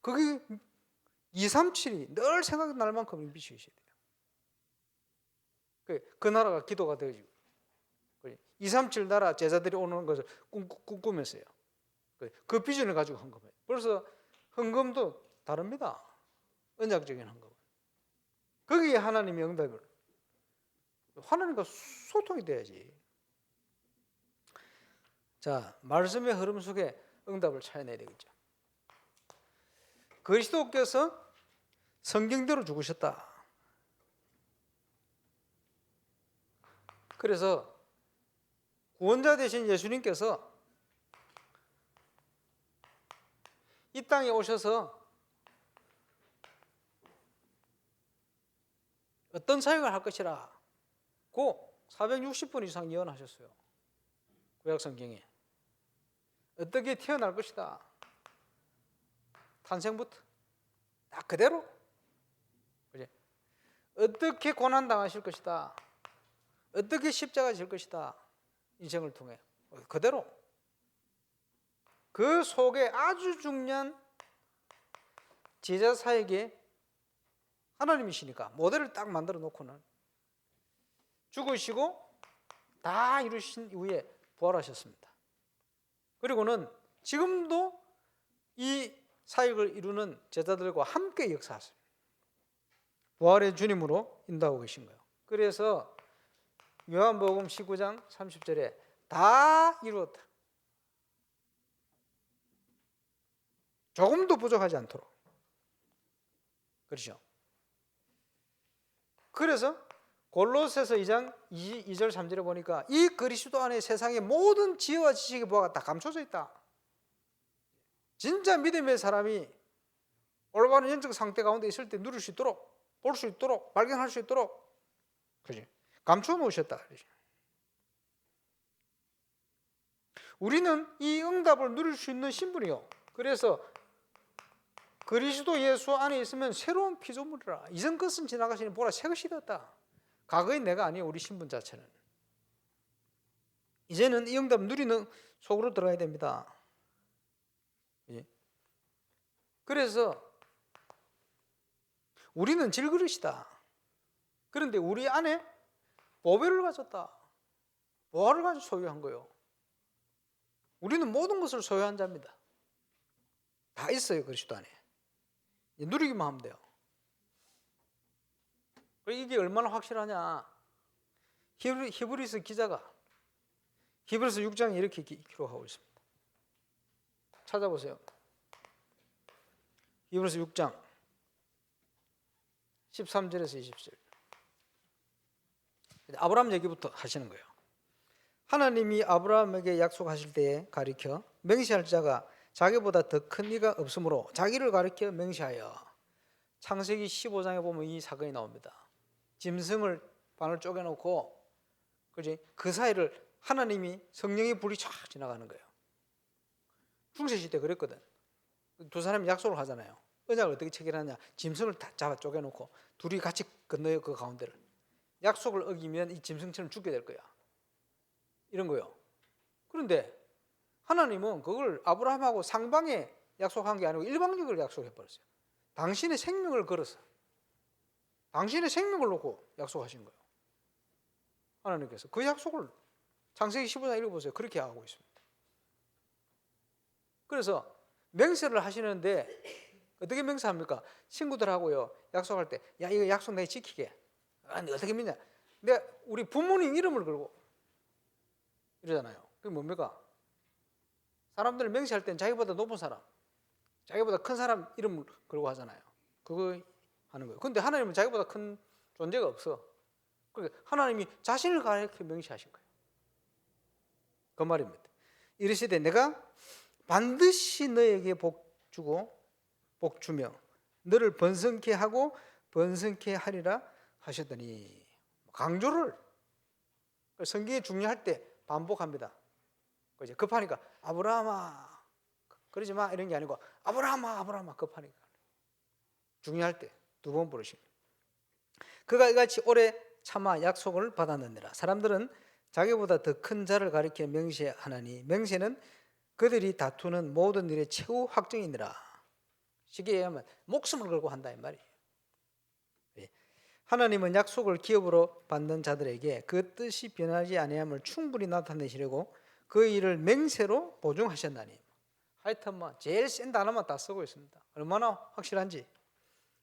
그게 237이 늘 생각이 날 만큼 미쳐 있어야 돼요. 그 나라가 기도가 되어지고 237 나라 제자들이 오는 것을 꿈꾸면서요. 그 비전을 가지고 헌금해요. 벌써 헌금도 다릅니다. 언약적인 헌금은. 거기에 하나님의 응답을, 하나님과 소통이 돼야지. 자, 말씀의 흐름 속에 응답을 찾아내야 되겠죠. 그리스도께서 성경대로 죽으셨다. 그래서 구원자 되신 예수님께서 이 땅에 오셔서 어떤 사역을 할 것이라 고 460번 이상 예언하셨어요. 구약 성경에. 어떻게 태어날 것이다. 탄생부터 딱 그대로. 그래. 어떻게 고난당하실 것이다. 어떻게 십자가 질 것이다. 인생을 통해. 그대로. 그 속에 아주 중요한 제자 사역에 하나님이시니까 모델을 딱 만들어 놓고는 죽으시고 다 이루신 이후에 부활하셨습니다. 그리고는 지금도 이 사역을 이루는 제자들과 함께 역사하세요. 부활의 주님으로 인도하고 계신 거예요. 그래서 요한복음 19장 30절에 다 이루었다. 조금도 부족하지 않도록. 그렇죠? 그래서 골로새서 2장 2절 3절에 보니까 이 그리스도 안에 세상의 모든 지혜와 지식의 보화가 다 감춰져 있다. 진짜 믿음의 사람이 올바른 영적 상태 가운데 있을 때 누릴 수 있도록, 볼 수 있도록, 발견할 수 있도록, 그지? 감춰 놓으셨다. 우리는 이 응답을 누릴 수 있는 신분이요. 그래서 그리스도 예수 안에 있으면 새로운 피조물이라. 이전 것은 지나가시니 보라 새 것이 되었다. 과거의 내가 아니에요. 우리 신분 자체는. 이제는 이 응답 누리는 속으로 들어가야 됩니다. 그래서 우리는 질그릇이다. 그런데 우리 안에 보배를 가졌다. 보화를 가지고 소유한 거예요. 우리는 모든 것을 소유한 자입니다. 다 있어요. 그리스도 안에. 누리기만 하면 돼요. 이게 얼마나 확실하냐. 히브리서 기자가 히브리서 6장에 이렇게 기록하고 있습니다. 찾아보세요. 히브리서 6장 13절에서 20절. 아브라함 얘기부터 하시는 거예요. 하나님이 아브라함에게 약속하실 때에 가리켜 맹세할 자가 자기보다 더 큰 이가 없으므로 자기를 가리켜 맹세하여. 창세기 15장에 보면 이 사건이 나옵니다. 짐승을 반을 쪼개놓고 그 사이를 하나님이 성령의 불이 쫙 지나가는 거예요. 중세시대 그랬거든. 두 사람이 약속을 하잖아요. 언약을 어떻게 체결하냐. 짐승을 다 잡아 쪼개놓고 둘이 같이 건너요. 그 가운데를. 약속을 어기면 이 짐승처럼 죽게 될 거야. 이런 거요. 그런데 하나님은 그걸 아브라함하고 상방에 약속한 게 아니고 일방적으로 약속해 버렸어요. 당신의 생명을 걸어서 당신의 생명을 놓고 약속하신 거예요. 하나님께서 그 약속을 창세기 15장 읽어보세요. 그렇게 하고 있습니다. 그래서 맹세를 하시는데 어떻게 맹세합니까? 친구들하고요 약속할 때 야 이거 약속 내가 지키게. 아니 어떻게 믿냐? 내가 우리 부모님 이름을 걸고 이러잖아요. 그게 뭡니까? 사람들 맹세할 때는 자기보다 높은 사람, 자기보다 큰 사람 이름을 걸고 하잖아요. 그거 하는 거예요. 그런데 하나님은 자기보다 큰 존재가 없어. 그러니까 하나님이 자신을 가리켜 명시하신 거예요. 그 말입니다. 이르시되 내가 반드시 너에게 복 주고 복 주며 너를 번성케 하고 번성케 하리라 하셨더니 강조를 성경이 중요할 때 반복합니다. 그죠? 급하니까 아브라함아 그러지 마 이런 게 아니고 아브라함아 아브라함아 급하니까 중요할 때 두 번 부르십니다. 그가 이같이 오래 참아 약속을 받았느니라. 사람들은 자기보다 더 큰 자를 가리켜 맹세하나니 맹세는 그들이 다투는 모든 일의 최후 확정이니라. 쉽게 얘기하면 목숨을 걸고 한다 이 말이에요. 하나님은 약속을 기업으로 받는 자들에게 그 뜻이 변하지 아니함을 충분히 나타내시려고 그 일을 맹세로 보증하셨나니. 하여튼 뭐 제일 센 단어만 다 쓰고 있습니다. 얼마나 확실한지.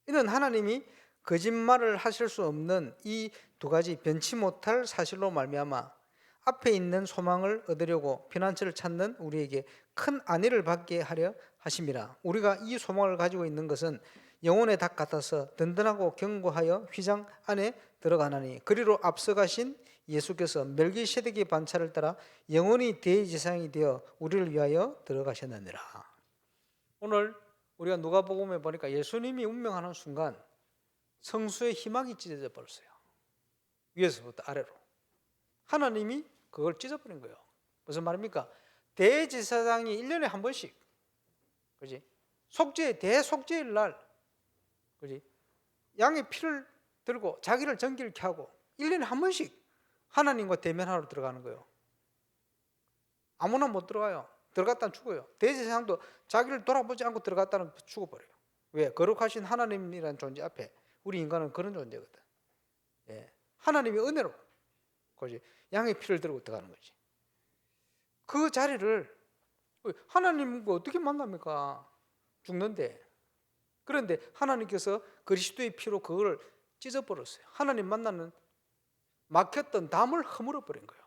이는 하나님이 거짓말을 하실 수 없는 이 두 가지 변치 못할 사실로 말미암아 앞에 있는 소망을 얻으려고 피난처를 찾는 우리에게 큰 안위를 받게 하려 하심이라. 우리가 이 소망을 가지고 있는 것은 영혼의 닭 같아서 든든하고 견고하여 휘장 안에 들어가나니 그리로 앞서가신 예수께서 멜기세덱의 반차를 따라 영원히 대제사장이 되어 우리를 위하여 들어가셨느니라. 오늘 우리가 누가복음에 보니까 예수님이 운명하는 순간 성수의 희망이 찢어져 버렸어요. 위에서부터 아래로. 하나님이 그걸 찢어버린 거예요. 무슨 말입니까? 대제사장이 1년에 한 번씩, 그지? 대속죄일 날, 그지? 양의 피를 들고 자기를 정결케 하고 1년에 한 번씩 하나님과 대면하러 들어가는 거예요. 아무나 못 들어가요. 들어갔다는 죽어요. 대제사장도 자기를 돌아보지 않고 들어갔다는 죽어버려요. 왜? 거룩하신 하나님이라는 존재 앞에 우리 인간은 그런 존재거든. 예. 하나님이 은혜로, 그지? 양의 피를 들고 들어가는 거지. 그 자리를 하나님과 어떻게 만납니까? 죽는데. 그런데 하나님께서 그리스도의 피로 그걸 찢어버렸어요. 하나님 만나는 막혔던 담을 허물어버린 거예요.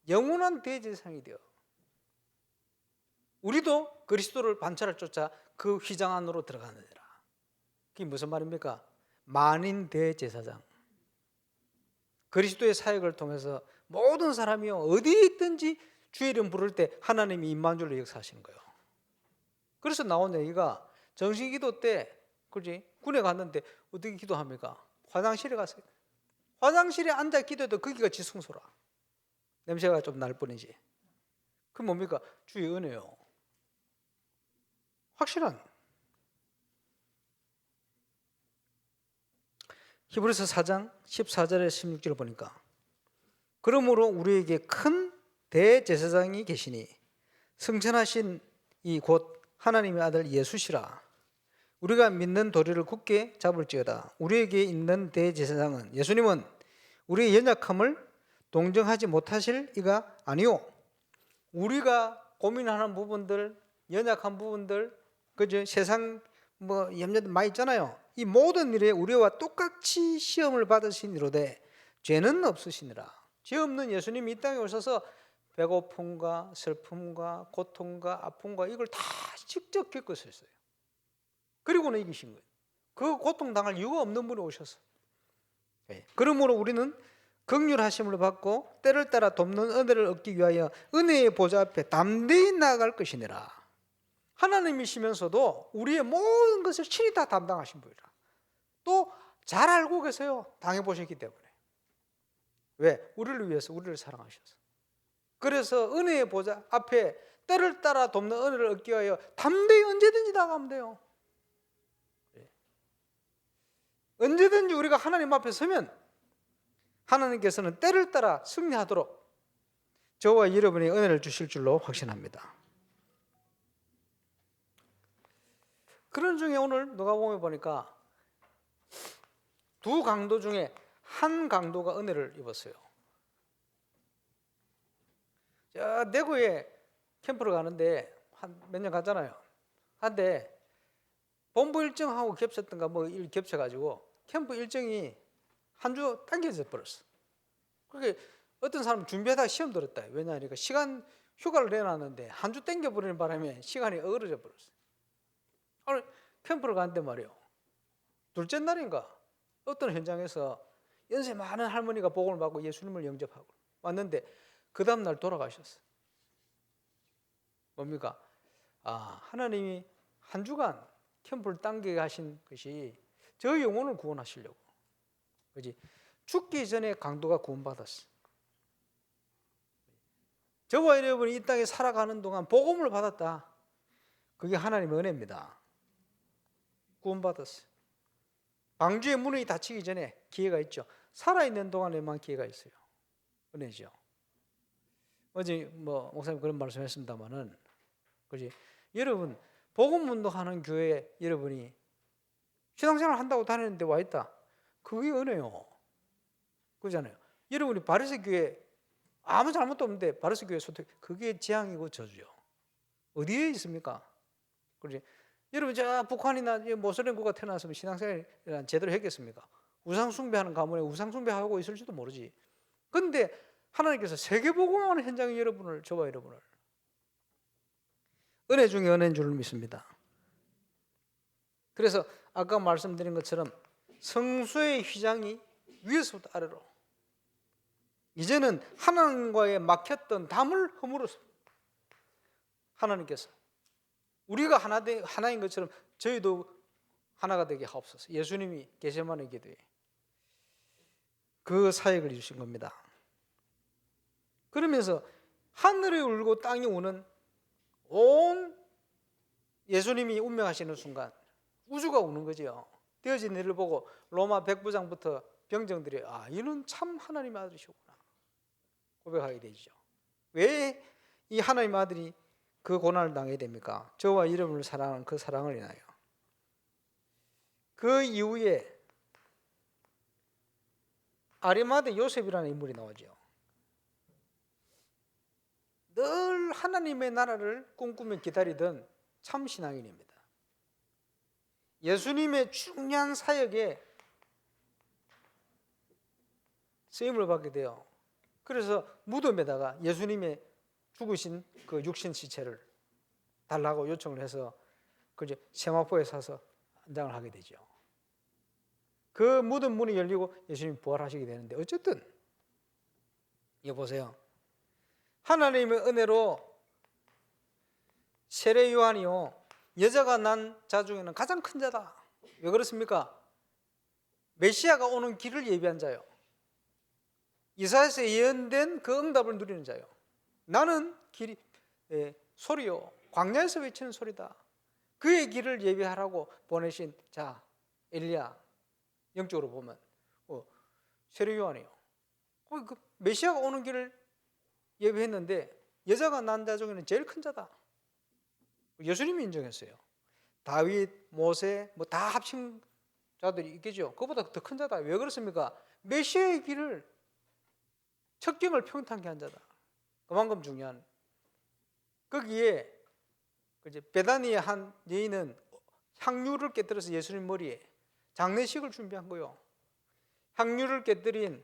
영원한 대제사장이 되어 우리도 그리스도를 반차를 쫓아 그 휘장 안으로 들어가느니라. 그게 무슨 말입니까? 만인 대제사장. 그리스도의 사역을 통해서 모든 사람이 어디 있든지 주의 이름 부를 때 하나님이 임마누엘로 역사하시는 거예요. 그래서 나온 얘기가 정신기도 때, 그지? 군에 갔는데 어떻게 기도합니까? 화장실에 갔어요. 화장실에 앉아 기도해도 거기가 지성소라. 냄새가 좀 날 뿐이지. 그 뭡니까? 주의 은혜요. 확실한. 히브리서 4장 14절에 16절을 보니까 그러므로 우리에게 큰 대제사장이 계시니 승천하신 이 곧 하나님의 아들 예수시라. 우리가 믿는 도리를 굳게 잡을지어다. 우리에게 있는 대제사장은 예수님은 우리의 연약함을 동정하지 못하실 이가 아니요. 우리가 고민하는 부분들, 연약한 부분들, 그죠? 세상 염려도 많이 있잖아요. 이 모든 일에 우리와 똑같이 시험을 받으시니로되 죄는 없으시니라. 죄 없는 예수님이 이 땅에 오셔서 배고픔과 슬픔과 고통과 아픔과 이걸 다 직접 겪으셨어요. 그리고는 이기신 거예요. 그 고통 당할 이유가 없는 분이 오셔서. 그러므로 우리는 긍휼하심을 받고 때를 따라 돕는 은혜를 얻기 위하여 은혜의 보좌 앞에 담대히 나아갈 것이니라. 하나님이시면서도 우리의 모든 것을 친히 다 담당하신 분이라. 또 잘 알고 계세요. 당해보셨기 때문에. 왜? 우리를 위해서, 우리를 사랑하셔서. 그래서 은혜의 보좌 앞에 때를 따라 돕는 은혜를 얻기 위하여 담대히 언제든지 나가면 돼요. 언제든지 우리가 하나님 앞에 서면 하나님께서는 때를 따라 승리하도록 저와 여러분이 은혜를 주실 줄로 확신합니다. 그런 중에 오늘 누가복음에 보니까 두 강도 중에 한 강도가 은혜를 입었어요. 저 대구에 캠프를 가는데 한 몇 년 갔잖아요. 한데 본부 일정하고 겹쳤던가 일 겹쳐가지고 캠프 일정이 한 주 당겨져 버렸어. 그게 어떤 사람은 준비하다가 시험 들었다. 왜냐하니까 시간 휴가를 내놨는데 한 주 당겨버리는 바람에 시간이 어그러져 버렸어요. 오늘 캠프를 갔는데 말이에요. 둘째 날인가 어떤 현장에서 연세 많은 할머니가 복음을 받고 예수님을 영접하고 왔는데 그 다음날 돌아가셨어요. 뭡니까? 하나님이 한 주간 캠프를 당기게 하신 것이 저 영혼을 구원하시려고. 그렇지? 죽기 전에 강도가 구원받았어. 저와 여러분이 이 땅에 살아가는 동안 복음을 받았다. 그게 하나님의 은혜입니다. 구원받았어요. 방주의 문이 닫히기 전에 기회가 있죠. 살아있는 동안에만 기회가 있어요. 은혜죠. 어제 목사님 그런 말씀했습니다만은, 그지? 여러분 복음 운동하는 교회에 여러분이 신앙생활 한다고 다니는데 와 있다. 그게 은혜요. 그렇잖아요. 여러분이 바리새 교회 아무 잘못도 없는데 바리새 교회 소퇴, 그게 재앙이고 저주요. 어디에 있습니까? 그렇지? 여러분 저 북한이나 모슬렘국가 태어났으면 신앙생활 제대로 했겠습니까? 우상 숭배하는 가문에 우상 숭배하고 있을지도 모르지. 근데 하나님께서 세계복음하는 현장에 여러분을, 저와 여러분을, 은혜 중에 은혜인 줄 믿습니다. 그래서 아까 말씀드린 것처럼 성수의 휘장이 위에서부터 아래로, 이제는 하나님과의 막혔던 담을 허물어서 하나님께서 우리가 하나인 것처럼 저희도 하나가 되게 하옵소서. 예수님이 겟세마네 기도에 그 사역을 이루신 겁니다. 그러면서 하늘이 울고 땅이 우는 온 예수님이 운명하시는 순간 우주가 우는 거죠. 되어진 일을 보고 로마 백부장부터 병정들이 이는 참 하나님의 아들이시구나 고백하게 되죠. 왜 이 하나님의 아들이 그 고난을 당해야 됩니까? 저와 여러분을 사랑하는 그 사랑을 인하여. 그 이후에 아리마대 요셉이라는 인물이 나오죠. 늘 하나님의 나라를 꿈꾸며 기다리던 참 신앙인입니다. 예수님의 중요한 사역에 쓰임을 받게 돼요. 그래서 무덤에다가 예수님의 죽으신 그 육신 시체를 달라고 요청을 해서 세마포에 사서 안장을 하게 되죠. 그 무덤 문이 열리고 예수님이 부활하시게 되는데, 어쨌든 이거 보세요. 하나님의 은혜로 세례 요한이요, 여자가 난 자 중에는 가장 큰 자다. 왜 그렇습니까? 메시아가 오는 길을 예비한 자요. 이사야서 예언된 그 응답을 누리는 자요. 나는 길이 소리요, 광야에서 외치는 소리다. 그의 길을 예비하라고 보내신 자 엘리야, 영적으로 보면 세례 요한이요. 그 메시아가 오는 길을 예비했는데 여자가 난 자 중에는 제일 큰 자다. 예수님이 인정했어요. 다윗, 모세 다 합친 자들이 있겠죠. 그보다 더 큰 자다. 왜 그렇습니까? 메시아의 길을, 척경을 평탄케 한 자다. 그만큼 중요한. 거기에 베다니의 한 여인은 향유를 깨뜨려서 예수님 머리에 장례식을 준비한 거요. 향유를 깨뜨린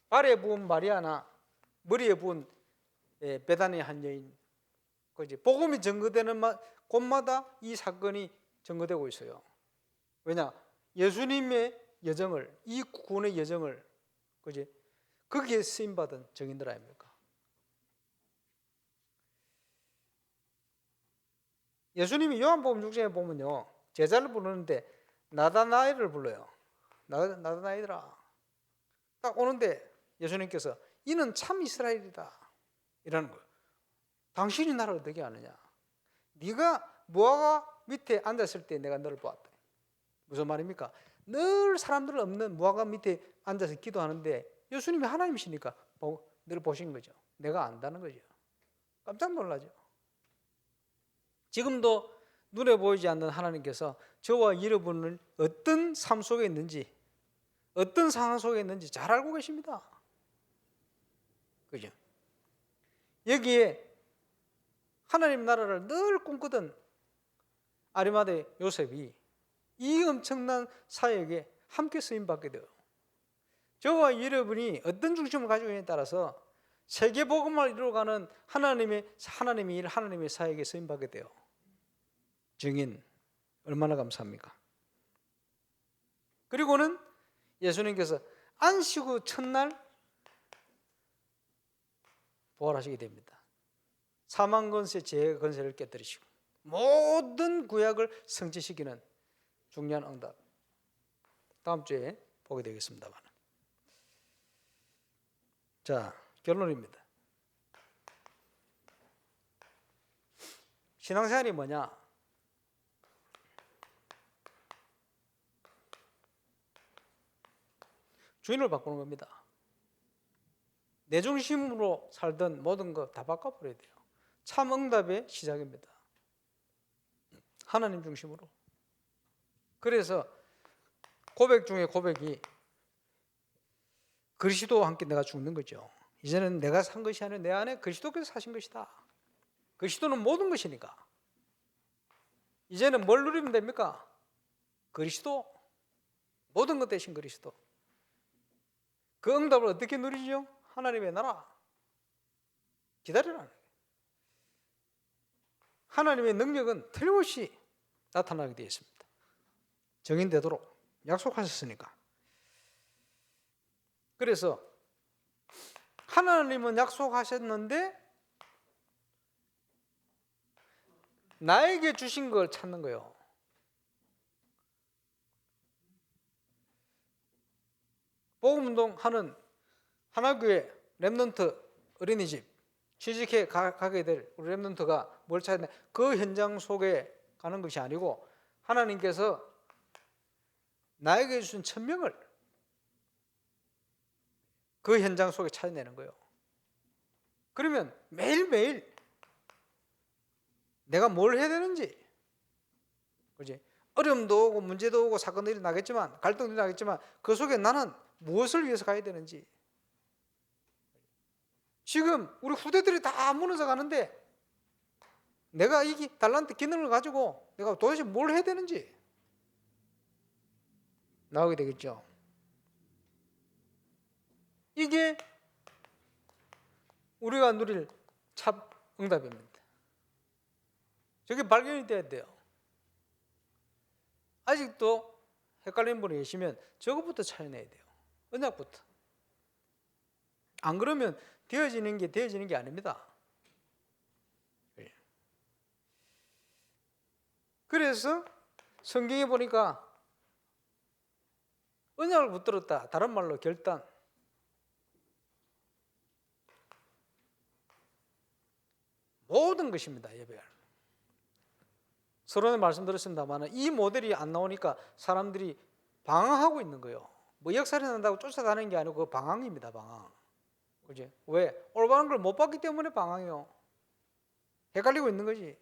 발에 부은 마리아나 머리에 부은 베다니의 한 여인, 복음이 증거되는 곳마다 이 사건이 증거되고 있어요. 왜냐? 예수님의 여정을, 이 구원의 여정을 거기에 쓰임받은 증인들 아닙니까? 예수님이 요한복음 6장에 보면요, 제자를 부르는데 나다나엘을 불러요. 나다나엘아. 딱 오는데 예수님께서 이는 참 이스라엘이다 이라는 거예요. 당신이 나를 어떻게 아느냐? 네가 무화과 밑에 앉았을 때 내가 너를 보았다. 무슨 말입니까? 늘 사람들 없는 무화과 밑에 앉아서 기도하는데 예수님이 하나님이시니까 늘 보신 거죠. 내가 안다는 거죠. 깜짝 놀라죠. 지금도 눈에 보이지 않는 하나님께서 저와 여러분을 어떤 삶 속에 있는지, 어떤 상황 속에 있는지 잘 알고 계십니다. 그죠? 여기에 하나님 나라를 늘 꿈꾸던 아리마대 요셉이 이 엄청난 사역에 함께 쓰임받게 돼요. 저와 여러분이 어떤 중심을 가지고 있느냐에 따라서 세계복음을 이루어가는 하나님의 일, 하나님의 사역에 쓰임받게 돼요. 증인, 얼마나 감사합니까? 그리고는 예수님께서 안식 후 첫날 부활하시게 됩니다. 사망 권세, 죄의 권세를 깨뜨리시고 모든 구약을 성취시키는 중요한 응답. 다음 주에 보게 되겠습니다만. 자, 결론입니다. 신앙생활이 뭐냐? 주인을 바꾸는 겁니다. 내 중심으로 살던 모든 거 다 바꿔버려야 돼요. 참 응답의 시작입니다. 하나님 중심으로. 그래서 고백 중에 고백이 그리스도와 함께 내가 죽는 거죠. 이제는 내가 산 것이 아니라 내 안에 그리스도께서 사신 것이다. 그리스도는 모든 것이니까. 이제는 뭘 누리면 됩니까? 그리스도. 모든 것 대신 그리스도. 그 응답을 어떻게 누리죠? 하나님의 나라. 기다리라. 하나님의 능력은 틀림없이 나타나게 되어 있습니다. 정인되도록 약속하셨으니까. 그래서 하나님은 약속하셨는데 나에게 주신 걸 찾는 거예요. 복음운동하는 하나교회 렘넌트 어린이집 취직해 가게 될 우리 렘넌트가 뭘 찾냐? 그 현장 속에 가는 것이 아니고 하나님께서 나에게 주신 천명을 그 현장 속에 찾아내는 거예요. 그러면 매일매일 내가 뭘 해야 되는지, 그렇지? 어려움도 오고 문제도 오고 사건들이 나겠지만 갈등들이 나겠지만 그 속에 나는 무엇을 위해서 가야 되는지. 지금 우리 후대들이 다 무너져 가는데 내가 이 달란트 기능을 가지고 내가 도대체 뭘 해야 되는지 나오게 되겠죠. 이게 우리가 누릴 참 응답입니다. 저게 발견이 돼야 돼요. 아직도 헷갈리는 분이 계시면 저것부터 찾아내야 돼요. 언약부터. 안 그러면 되어지는 게 아닙니다. 그래서 성경에 보니까 언약을 붙들었다. 다른 말로 결단. 모든 것입니다. 예배할. 서론에 말씀드렸습니다만 이 모델이 안 나오니까 사람들이 방황하고 있는 거예요. 뭐 역살이 난다고 쫓아다니는 게 아니고 그 방황입니다. 방황. 그지? 왜? 올바른 걸 못 봤기 때문에 방황이요. 헷갈리고 있는 거지.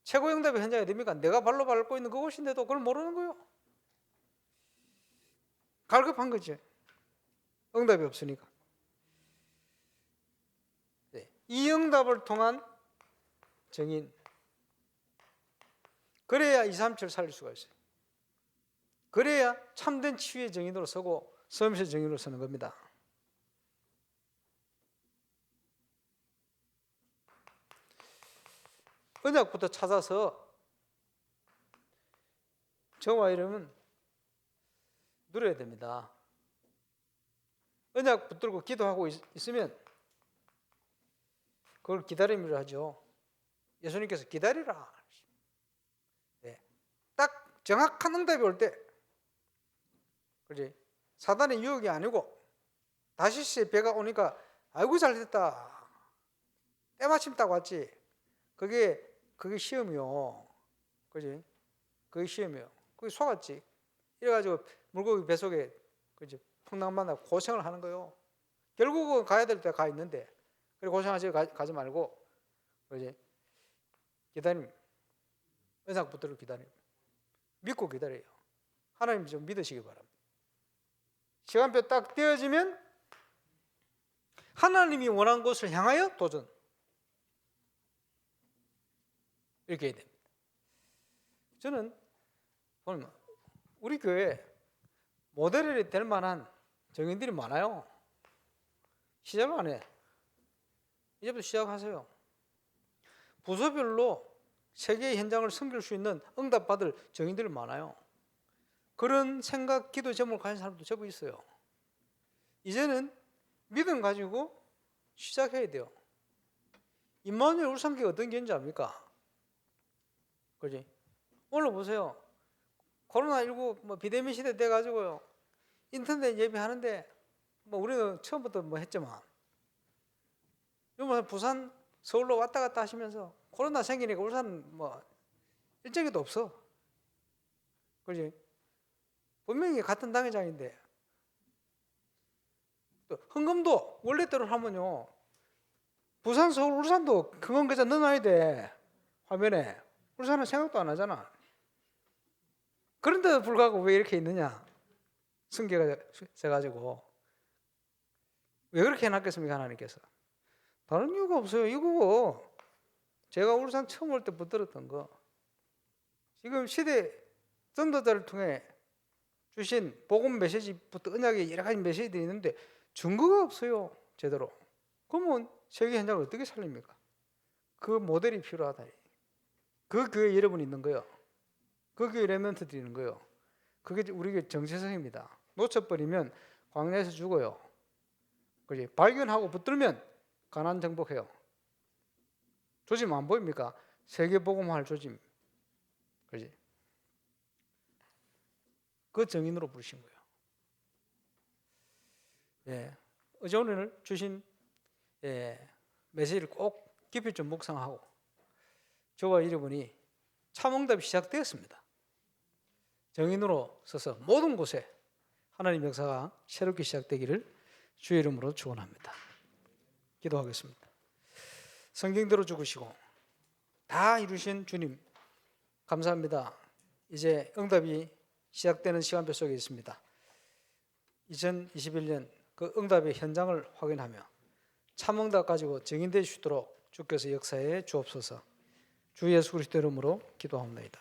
최고 응답의 현장이 됩니까? 내가 발로 밟고 있는 그곳인데도 그걸 모르는 거예요. 갈급한 거지. 응답이 없으니까. 네. 이 응답을 통한 정인. 그래야 2, 3, 7 살릴 수가 있어요. 그래야 참된 치유의 정인으로 서고 섬세의 정인으로 서는 겁니다. 언약부터 찾아서 저와 이름은 누려야 됩니다. 언약 붙들고 기도하고 있으면 그걸 기다림이라 하죠. 예수님께서 기다리라. 네. 딱 정확한 응답이 올 때, 그렇지? 사단의 유혹이 아니고 다시스의 배가 오니까 아이고 잘됐다. 때마침 딱 왔지. 그게 시험이요. 그지? 그게 시험이요. 그게 속았지. 이래가지고 물고기 뱃속에 그지? 풍랑만나고 고생을 하는 거요. 결국은 가야 될 때 가 있는데, 그래 고생하지 가지 말고, 그지? 기다림. 언약 붙들고 기다림. 믿고 기다려요. 하나님 좀 믿으시기 바랍니다. 시간표 딱 떼어지면 하나님이 원하는 곳을 향하여 도전. 이렇게 해야 됩니다. 저는 우리 교회에 모델이 될 만한 정인들이 많아요. 시작을 안 해. 이제부터 시작하세요. 부서별로 세계의 현장을 섬길 수 있는 응답받을 정인들이 많아요. 그런 생각, 기도 제목을 가진 사람도 제법 있어요. 이제는 믿음 가지고 시작해야 돼요. 임마누엘 울산교회 어떤 교회인지 압니까? 그지? 오늘 보세요. 코로나19 뭐 비대면 시대 돼가지고요. 인터넷 예배하는데 뭐 우리는 처음부터 뭐 했지만 요번 부산 서울로 왔다 갔다 하시면서 코로나 생기니까 울산 뭐 일정이도 없어. 그지? 분명히 같은 당회장인데 또 헌금도 원래대로 하면요, 부산, 서울, 울산도 헌금 계좌 넣어놔야 돼. 화면에. 울산은 생각도 안 하잖아. 그런데도 불구하고 왜 이렇게 있느냐? 승계가 세가지고 왜 그렇게 해놨겠습니까, 하나님께서? 다른 이유가 없어요. 이거 제가 울산 처음 올 때 붙들었던 거, 지금 시대 전도자를 통해 주신 복음 메시지부터 언약의 여러 가지 메시지들이 있는데 증거가 없어요, 제대로. 그러면 세계 현장을 어떻게 살립니까? 그 모델이 필요하다. 그 교회 여러분이 있는 거예요. 그 교회 레멘트들이 있는 거예요. 그게 우리 교회 정체성입니다. 놓쳐버리면 광야에서 죽어요. 그지? 발견하고 붙들면 가나안 정복해요. 조짐 안 보입니까? 세계 복음화할 조짐. 그지? 그 정인으로 부르신 거예요. 예. 어제 오늘 주신 메시지를 꼭 깊이 좀 묵상하고, 저와 여러분이 참응답이 시작되었습니다. 정인으로 서서 모든 곳에 하나님 역사가 새롭게 시작되기를 주의 이름으로 축원합니다. 기도하겠습니다. 성경 들어주시고 다 이루신 주님 감사합니다. 이제 응답이 시작되는 시간표 속에 있습니다. 2021년 그 응답의 현장을 확인하며 참응답 가지고 증인되실 수 있도록 주께서 역사에 주옵소서. 주 예수 그리스도 이름으로 기도합니다.